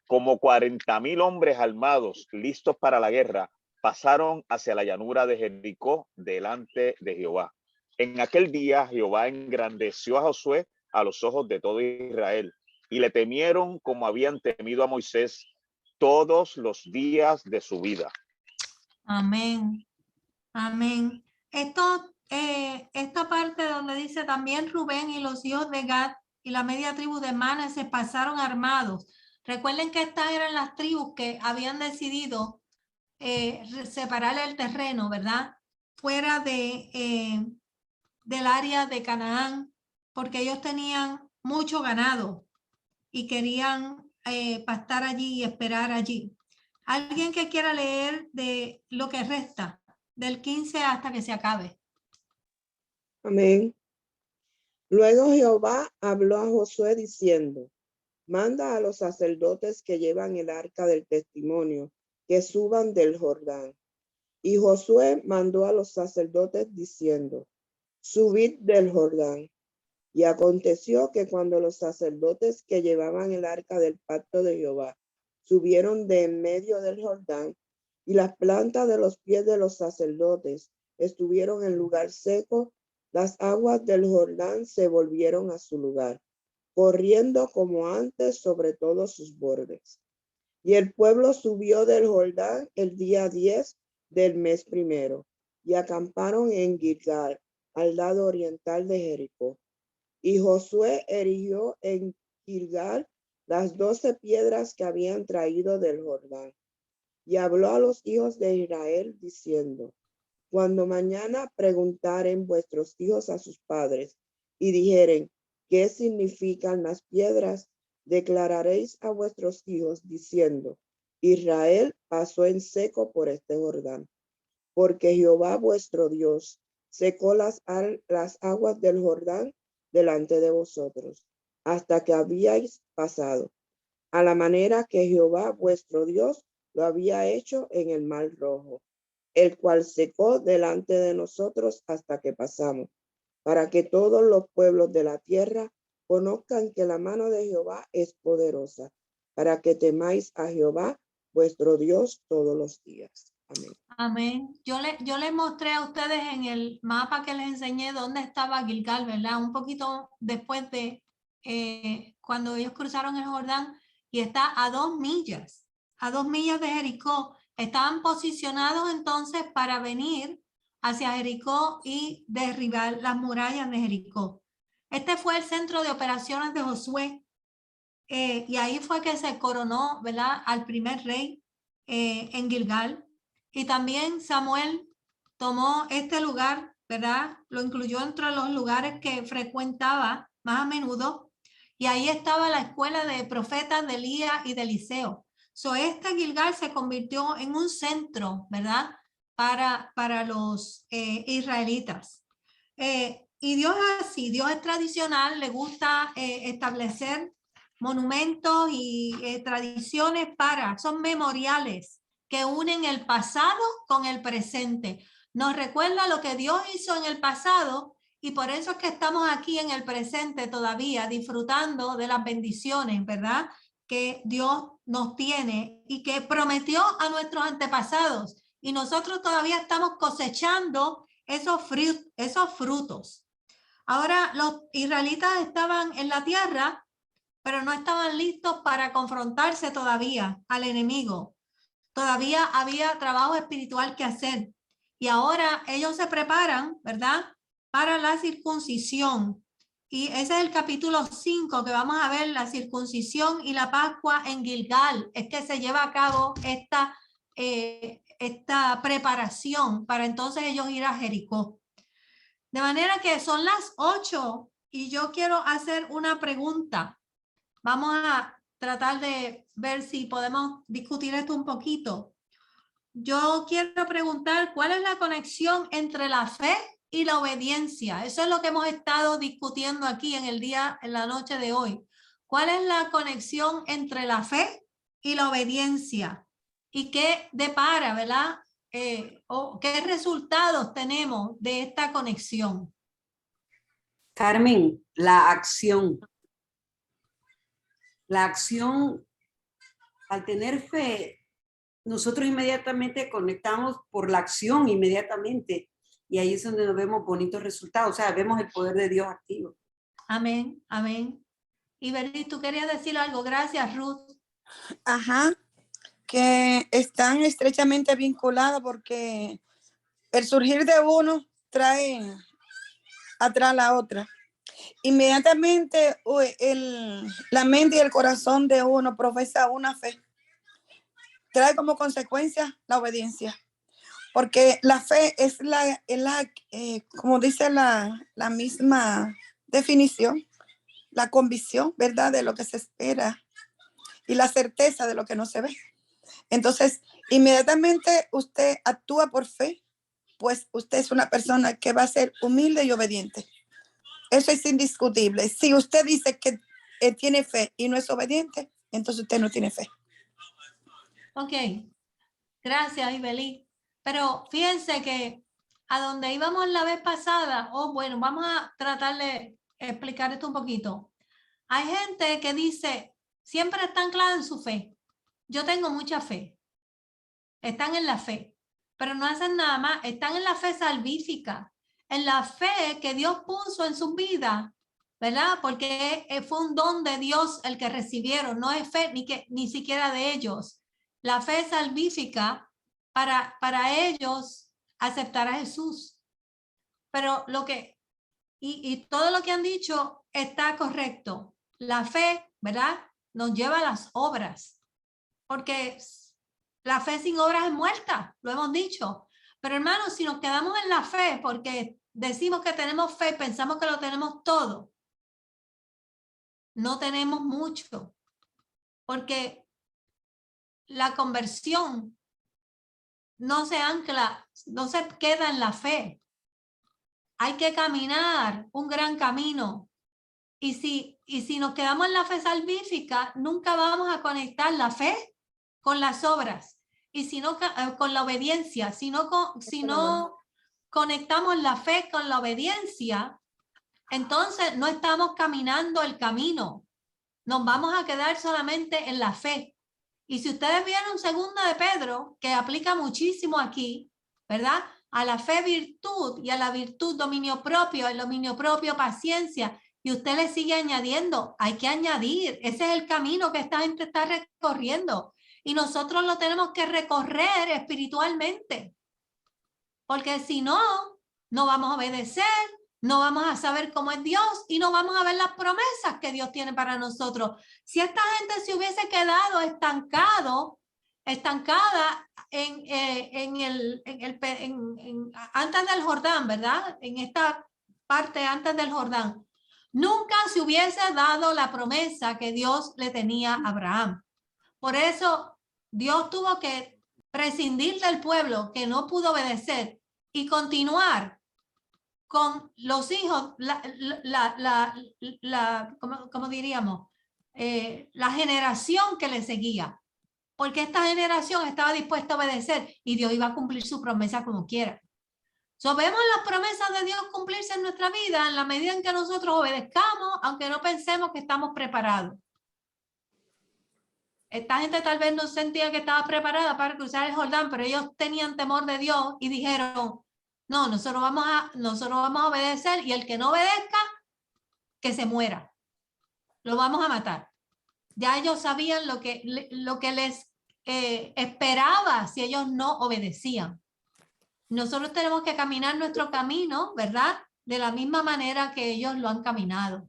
B: Como 40,000 hombres armados, listos para la guerra, pasaron hacia la llanura de Jericó delante de Jehová. En aquel día Jehová engrandeció a Josué a los ojos de todo Israel, y le temieron como habían temido a Moisés todos los días de su vida.
A: Amén. Amén. Esta parte donde dice también Rubén y los hijos de Gad y la media tribu de Manasés se pasaron armados. Recuerden que estas eran las tribus que habían decidido separar el terreno, ¿verdad? Fuera del área de Canaán, porque ellos tenían mucho ganado y querían pastar allí y esperar allí. ¿Alguien que quiera leer de lo que resta, del 15 hasta que se acabe?
D: Amén. Luego Jehová habló a Josué diciendo, manda a los sacerdotes que llevan el arca del testimonio que suban del Jordán. Y Josué mandó a los sacerdotes diciendo, subid del Jordán. Y aconteció que cuando los sacerdotes que llevaban el arca del pacto de Jehová subieron de en medio del Jordán, y las plantas de los pies de los sacerdotes estuvieron en lugar seco, las aguas del Jordán se volvieron a su lugar, corriendo como antes sobre todos sus bordes. Y el pueblo subió del Jordán el día 10 del mes primero, y acamparon en Gilgal, al lado oriental de Jericó. Y Josué erigió en Gilgal las 12 piedras que habían traído del Jordán. Y habló a los hijos de Israel diciendo, cuando mañana preguntaren vuestros hijos a sus padres y dijeren, ¿qué significan las piedras? Declararéis a vuestros hijos diciendo, Israel pasó en seco por este Jordán. porque Jehová vuestro Dios secó las aguas del Jordán delante de vosotros, hasta que habíais pasado, a la manera que Jehová vuestro Dios lo había hecho en el mar Rojo, el cual secó delante de nosotros hasta que pasamos, para que todos los pueblos de la tierra conozcan que la mano de Jehová es poderosa, para que temáis a Jehová vuestro Dios todos los días. Amén.
A: Amén. Yo les mostré a ustedes en el mapa que les enseñé dónde estaba Gilgal, ¿verdad? Un poquito después de cuando ellos cruzaron el Jordán, y está a 2 millas de Jericó. Estaban posicionados entonces para venir hacia Jericó y derribar las murallas de Jericó. Este fue el centro de operaciones de Josué, y ahí fue que se coronó, ¿verdad?, al primer rey en Gilgal. Y también Samuel tomó este lugar, ¿verdad? Lo incluyó entre los lugares que frecuentaba más a menudo. Y ahí estaba la escuela de profetas de Elías y de Eliseo. Este Gilgal se convirtió en un centro, ¿verdad?, para los israelitas. Y Dios es así, Dios es tradicional, le gusta establecer monumentos y tradiciones son memoriales que unen el pasado con el presente. Nos recuerda lo que Dios hizo en el pasado, y por eso es que estamos aquí en el presente todavía disfrutando de las bendiciones, ¿verdad?, que Dios nos tiene y que prometió a nuestros antepasados. Y nosotros todavía estamos cosechando esos frutos. Ahora los israelitas estaban en la tierra, pero no estaban listos para confrontarse todavía al enemigo. Todavía había trabajo espiritual que hacer. Y ahora ellos se preparan, ¿verdad?, para la circuncisión. Y ese es el capítulo 5 que vamos a ver, la circuncisión y la Pascua en Gilgal. Es que se lleva a cabo esta preparación para entonces ellos ir a Jericó. De manera que son las 8 y yo quiero hacer una pregunta. Vamos a tratar de ver si podemos discutir esto un poquito. Yo quiero preguntar, ¿cuál es la conexión entre la fe y la obediencia? Eso es lo que hemos estado discutiendo aquí en la noche de hoy. ¿Cuál es la conexión entre la fe y la obediencia? ¿Y qué depara, verdad? ¿O qué resultados tenemos de esta conexión?
H: Carmen, la acción. La acción, al tener fe, nosotros inmediatamente conectamos por la acción inmediatamente, y ahí es donde nos vemos bonitos resultados, o sea, vemos el poder de Dios activo.
A: Amén, amén. Y Berly, tú querías decir algo. Gracias, Ruth.
I: Ajá, que están estrechamente vinculadas porque el surgir de uno trae atrás la otra. Inmediatamente la mente y el corazón de uno profesa una fe. Trae como consecuencia la obediencia. Porque la fe es como dice la misma definición, la convicción, ¿verdad?, de lo que se espera y la certeza de lo que no se ve. Entonces, inmediatamente usted actúa por fe, pues usted es una persona que va a ser humilde y obediente. Eso es indiscutible. Si usted dice que tiene fe y no es obediente, entonces usted no tiene fe.
A: Ok, gracias, Ibelí. Pero fíjense que a donde íbamos la vez pasada, bueno, vamos a tratar de explicar esto un poquito. Hay gente que dice, siempre está anclada en su fe. Yo tengo mucha fe. Están en la fe, pero no hacen nada más. Están en la fe salvífica, en la fe que Dios puso en su vida, ¿verdad? Porque fue un don de Dios el que recibieron, no es fe ni siquiera de ellos. La fe salvífica para ellos aceptar a Jesús. Pero y todo lo que han dicho está correcto. La fe, ¿verdad?, nos lleva a las obras, porque la fe sin obras es muerta, lo hemos dicho. Pero hermanos, si nos quedamos en la fe porque decimos que tenemos fe, pensamos que lo tenemos todo, no tenemos mucho, porque la conversión no se ancla no se queda en la fe. Hay que caminar un gran camino. Y si nos quedamos en la fe salvífica, nunca vamos a conectar la fe con las obras. Y si no, con la obediencia. Si no conectamos la fe con la obediencia, entonces no estamos caminando el camino. Nos vamos a quedar solamente en la fe. Y si ustedes vieron 2 de Pedro, que aplica muchísimo aquí, ¿verdad? A la fe virtud y a la virtud dominio propio, el dominio propio paciencia, y usted le sigue añadiendo, hay que añadir, ese es el camino que esta gente está recorriendo y nosotros lo tenemos que recorrer espiritualmente, porque si no, no vamos a obedecer, no vamos a saber cómo es Dios y no vamos a ver las promesas que Dios tiene para nosotros. Si esta gente se hubiese quedado estancada antes del Jordán, ¿verdad? En esta parte antes del Jordán, nunca se hubiese dado la promesa que Dios le tenía a Abraham. Por eso Dios tuvo que prescindir del pueblo que no pudo obedecer y continuar con los hijos, ¿cómo diríamos? La generación que le seguía. Porque esta generación estaba dispuesta a obedecer y Dios iba a cumplir su promesa como quiera. Vemos las promesas de Dios cumplirse en nuestra vida en la medida en que nosotros obedezcamos, aunque no pensemos que estamos preparados. Esta gente tal vez no sentía que estaba preparada para cruzar el Jordán, pero ellos tenían temor de Dios y dijeron, no, nosotros vamos a obedecer y el que no obedezca, que se muera. Lo vamos a matar. Ya ellos sabían lo que les esperaba si ellos no obedecían. Nosotros tenemos que caminar nuestro camino, ¿verdad? De la misma manera que ellos lo han caminado.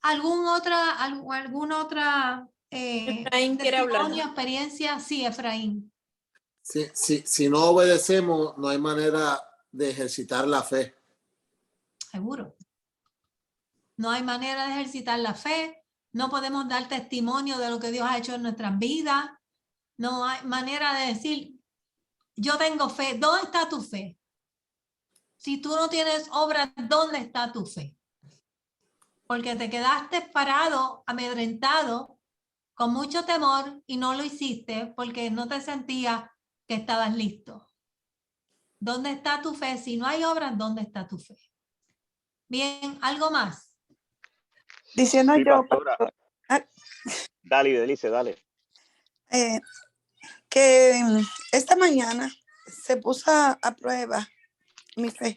A: ¿Alguna otra
C: Efraín quiere hablar.
A: experiencia? Sí, Efraín.
G: Si no obedecemos, no hay manera de ejercitar la fe.
A: Seguro. No hay manera de ejercitar la fe. No podemos dar testimonio de lo que Dios ha hecho en nuestras vidas. No hay manera de decir, yo tengo fe. ¿Dónde está tu fe? Si tú no tienes obra, ¿dónde está tu fe? Porque te quedaste parado, amedrentado, con mucho temor y no lo hiciste porque no te sentías que estabas listo. ¿Dónde está tu fe? Si no hay obras, ¿dónde está tu fe? Bien, ¿algo más?
I: Diciendo
B: Sí,
I: yo,
B: pastora. Dale, Delice, dale.
I: Que esta mañana se puso a prueba mi fe.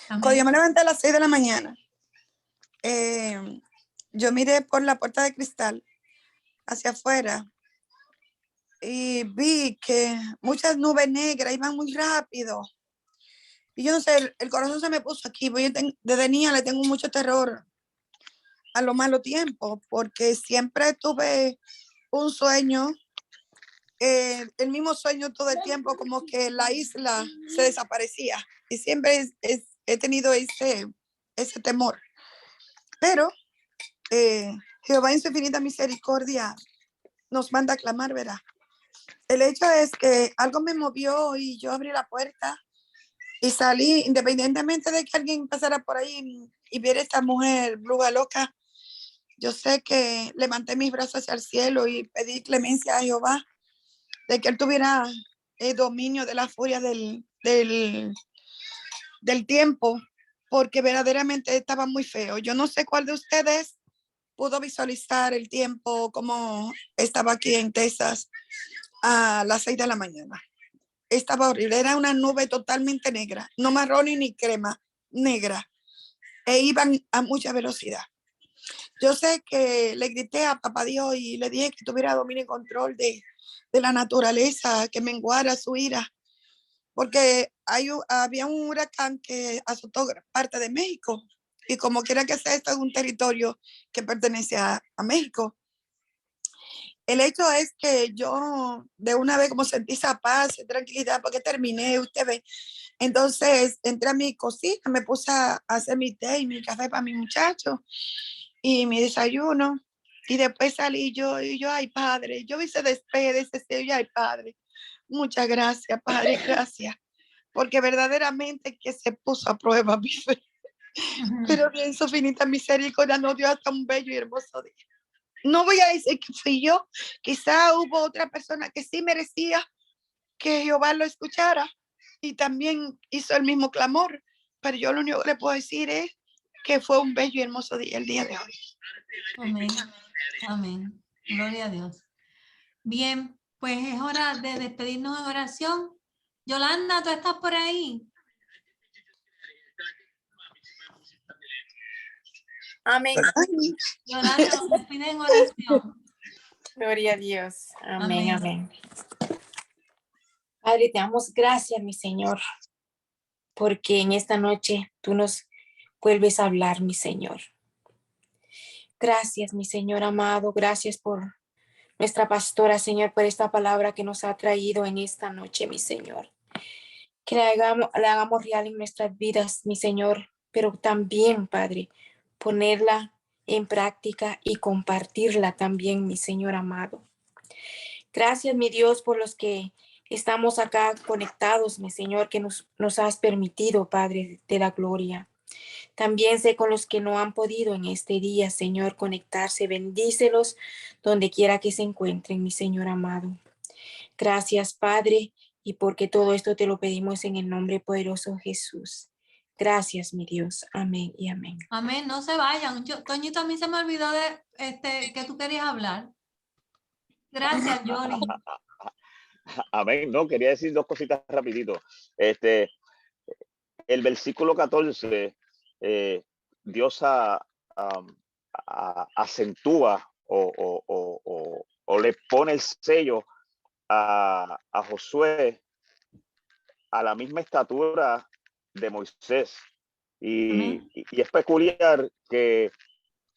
A: Amén.
I: Cuando yo me levanté a las 6 de la mañana, yo miré por la puerta de cristal hacia afuera y vi que muchas nubes negras iban muy rápido. Y yo no sé, el corazón se me puso aquí. Desde niña le tengo mucho terror a los malos tiempos, porque siempre tuve un sueño, el mismo sueño todo el tiempo, como que la isla se desaparecía. Y siempre he tenido ese temor. Pero Jehová en su infinita misericordia nos manda a clamar, ¿verdad? El hecho es que algo me movió y yo abrí la puerta y salí, independientemente de que alguien pasara por ahí y viera a esta mujer bruja loca. Yo sé que levanté mis brazos hacia el cielo y pedí clemencia a Jehová de que él tuviera el dominio de la furia del tiempo, porque verdaderamente estaba muy feo. Yo no sé cuál de ustedes pudo visualizar el tiempo como estaba aquí en Texas a las 6 de la mañana. Estaba horrible, era una nube totalmente negra, no marrón ni crema, negra, e iban a mucha velocidad. Yo sé que le grité a papá Dios y le dije que tuviera dominio y control de la naturaleza, que menguara su ira, porque había un huracán que azotó parte de México y como quiera que sea, esto es un territorio que pertenece a México. El hecho es que yo de una vez como sentí esa paz, tranquilidad, porque terminé, usted ve. Entonces entré a mi cocina, me puse a hacer mi té y mi café para mi muchacho y mi desayuno. Y después salí yo, ay Padre, yo vi ese despegue de ese sello, ay Padre, muchas gracias, Padre, gracias. porque verdaderamente que se puso a prueba mi fe. Pero en su finita misericordia nos dio hasta un bello y hermoso día. No voy a decir que fui yo, quizá hubo otra persona que sí merecía que Jehová lo escuchara y también hizo el mismo clamor, pero yo lo único que le puedo decir es que fue un bello y hermoso día el día de hoy.
A: Amén. Amén. Gloria a Dios. Bien, pues es hora de despedirnos en oración. Yolanda, ¿tú estás por ahí?
J: Amén.
A: Yolanda, nos despide en oración.
J: Gloria a Dios. Amén,
A: Amén.
J: amén. Padre, te damos gracias, mi Señor, porque en esta noche tú nos vuelves a hablar, mi Señor. Gracias, mi Señor amado. Gracias por nuestra pastora, Señor, por esta palabra que nos ha traído en esta noche, mi Señor. Que la hagamos real en nuestras vidas, mi Señor, pero también, Padre, ponerla en práctica y compartirla también, mi Señor amado. Gracias, mi Dios, por los que estamos acá conectados, mi Señor, que nos has permitido, Padre de la gloria. También sé con los que no han podido en este día, Señor, conectarse. Bendícelos donde quiera que se encuentren, mi Señor amado. Gracias, Padre, y porque todo esto te lo pedimos en el nombre poderoso de Jesús. Gracias, mi Dios. Amén y amén.
A: Amén, no se vayan. Toñito, a mí se me olvidó de que tú querías hablar. Gracias, Yoli.
B: Amén. No, quería decir dos cositas rapidito. El versículo 14, Dios acentúa o le pone el sello a Josué a la misma estatura de Moisés. Y es peculiar que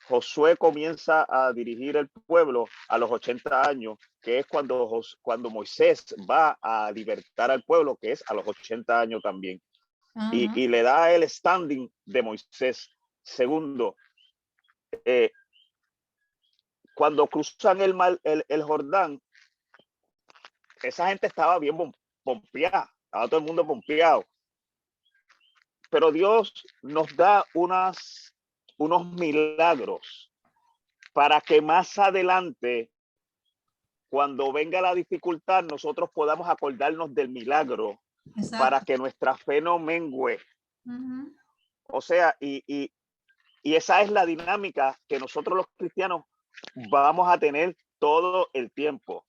B: Josué comienza a dirigir el pueblo a los 80 años, que es cuando Moisés va a libertar al pueblo, que es a los 80 años también. Y le da el standing de Moisés. Segundo, cuando cruzan el Jordán, esa gente estaba bien pompeada, estaba todo el mundo pompeado. Pero Dios nos da unos milagros para que más adelante, cuando venga la dificultad, nosotros podamos acordarnos del milagro. Exacto. Para que nuestra fe no mengüe. O sea, y esa es la dinámica que nosotros los cristianos vamos a tener todo el tiempo.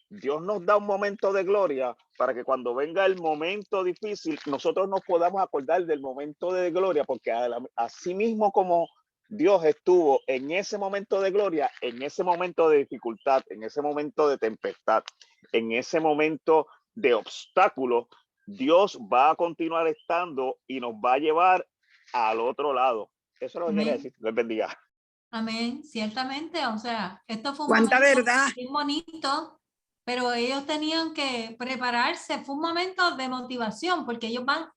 B: Dios nos da un momento de gloria para que cuando venga el momento difícil, nosotros nos podamos acordar del momento de gloria, porque así mismo como Dios estuvo en ese momento de gloria, en ese momento de dificultad, en ese momento de tempestad, en ese momento de obstáculos, Dios va a continuar estando y nos va a llevar al otro lado. Eso es lo que quería decir. Les bendiga.
A: Amén, ciertamente. O sea, esto fue un
I: ¡Cuánta verdad!
A: Muy bonito, pero ellos tenían que prepararse. Fue un momento de motivación porque ellos van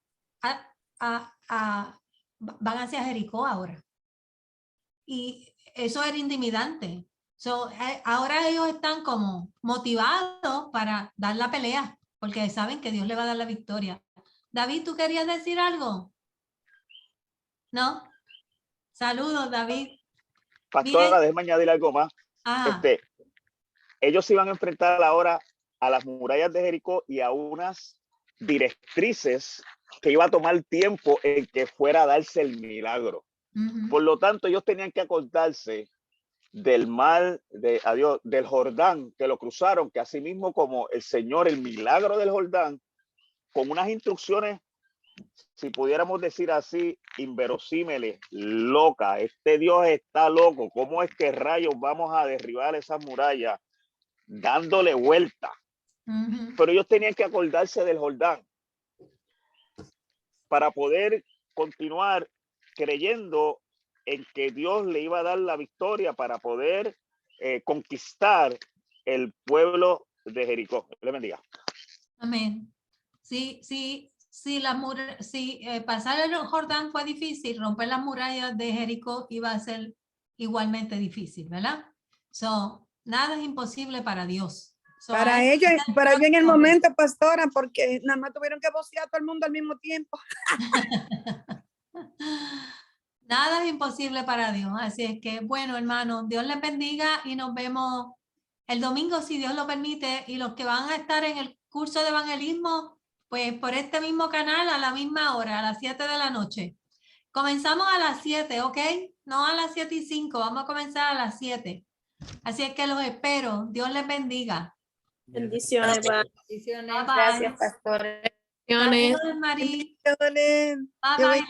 A: hacia Jericó ahora. Y eso era intimidante. Ahora ellos están como motivados para dar la pelea, porque saben que Dios le va a dar la victoria. David, ¿tú querías decir algo? ¿No? Saludos, David.
B: Pastora, déjame añadir algo más. Ellos se iban a enfrentar ahora a las murallas de Jericó y a unas directrices que iba a tomar tiempo en que fuera a darse el milagro. Por lo tanto, ellos tenían que acordarse del mar del Jordán, que lo cruzaron, que así mismo como el Señor, el milagro del Jordán, con unas instrucciones, si pudiéramos decir así, inverosímiles, loca. Este Dios está loco. ¿Cómo es que rayos vamos a derribar esas murallas dándole vuelta? Pero ellos tenían que acordarse del Jordán para poder continuar creyendo en que Dios le iba a dar la victoria para poder conquistar el pueblo de Jericó. Le bendiga.
A: Amén. Sí, pasar el Jordán fue difícil, romper las murallas de Jericó iba a ser igualmente difícil, ¿verdad? Nada es imposible para Dios. So,
I: Para
A: ahí
I: ellos,
A: está el
I: para ellos en el
A: próximo.
I: momento, pastora, porque nada más tuvieron que vocear a todo el mundo al mismo tiempo.
A: Nada es imposible para Dios. Así es que, bueno, hermanos, Dios les bendiga y nos vemos el domingo, si Dios lo permite. Y los que van a estar en el curso de evangelismo, pues por este mismo canal a la misma hora, a las 7 de la noche. Comenzamos a las 7, ¿ok? No a las 7:05, vamos a comenzar a las 7. Así es que los espero. Dios les bendiga.
C: Bendiciones. Bye.
A: Bye, bye.
J: Gracias, pastor.
A: Saludos, Marí.
I: Bendiciones.
A: Bye,
I: Dios
A: bye.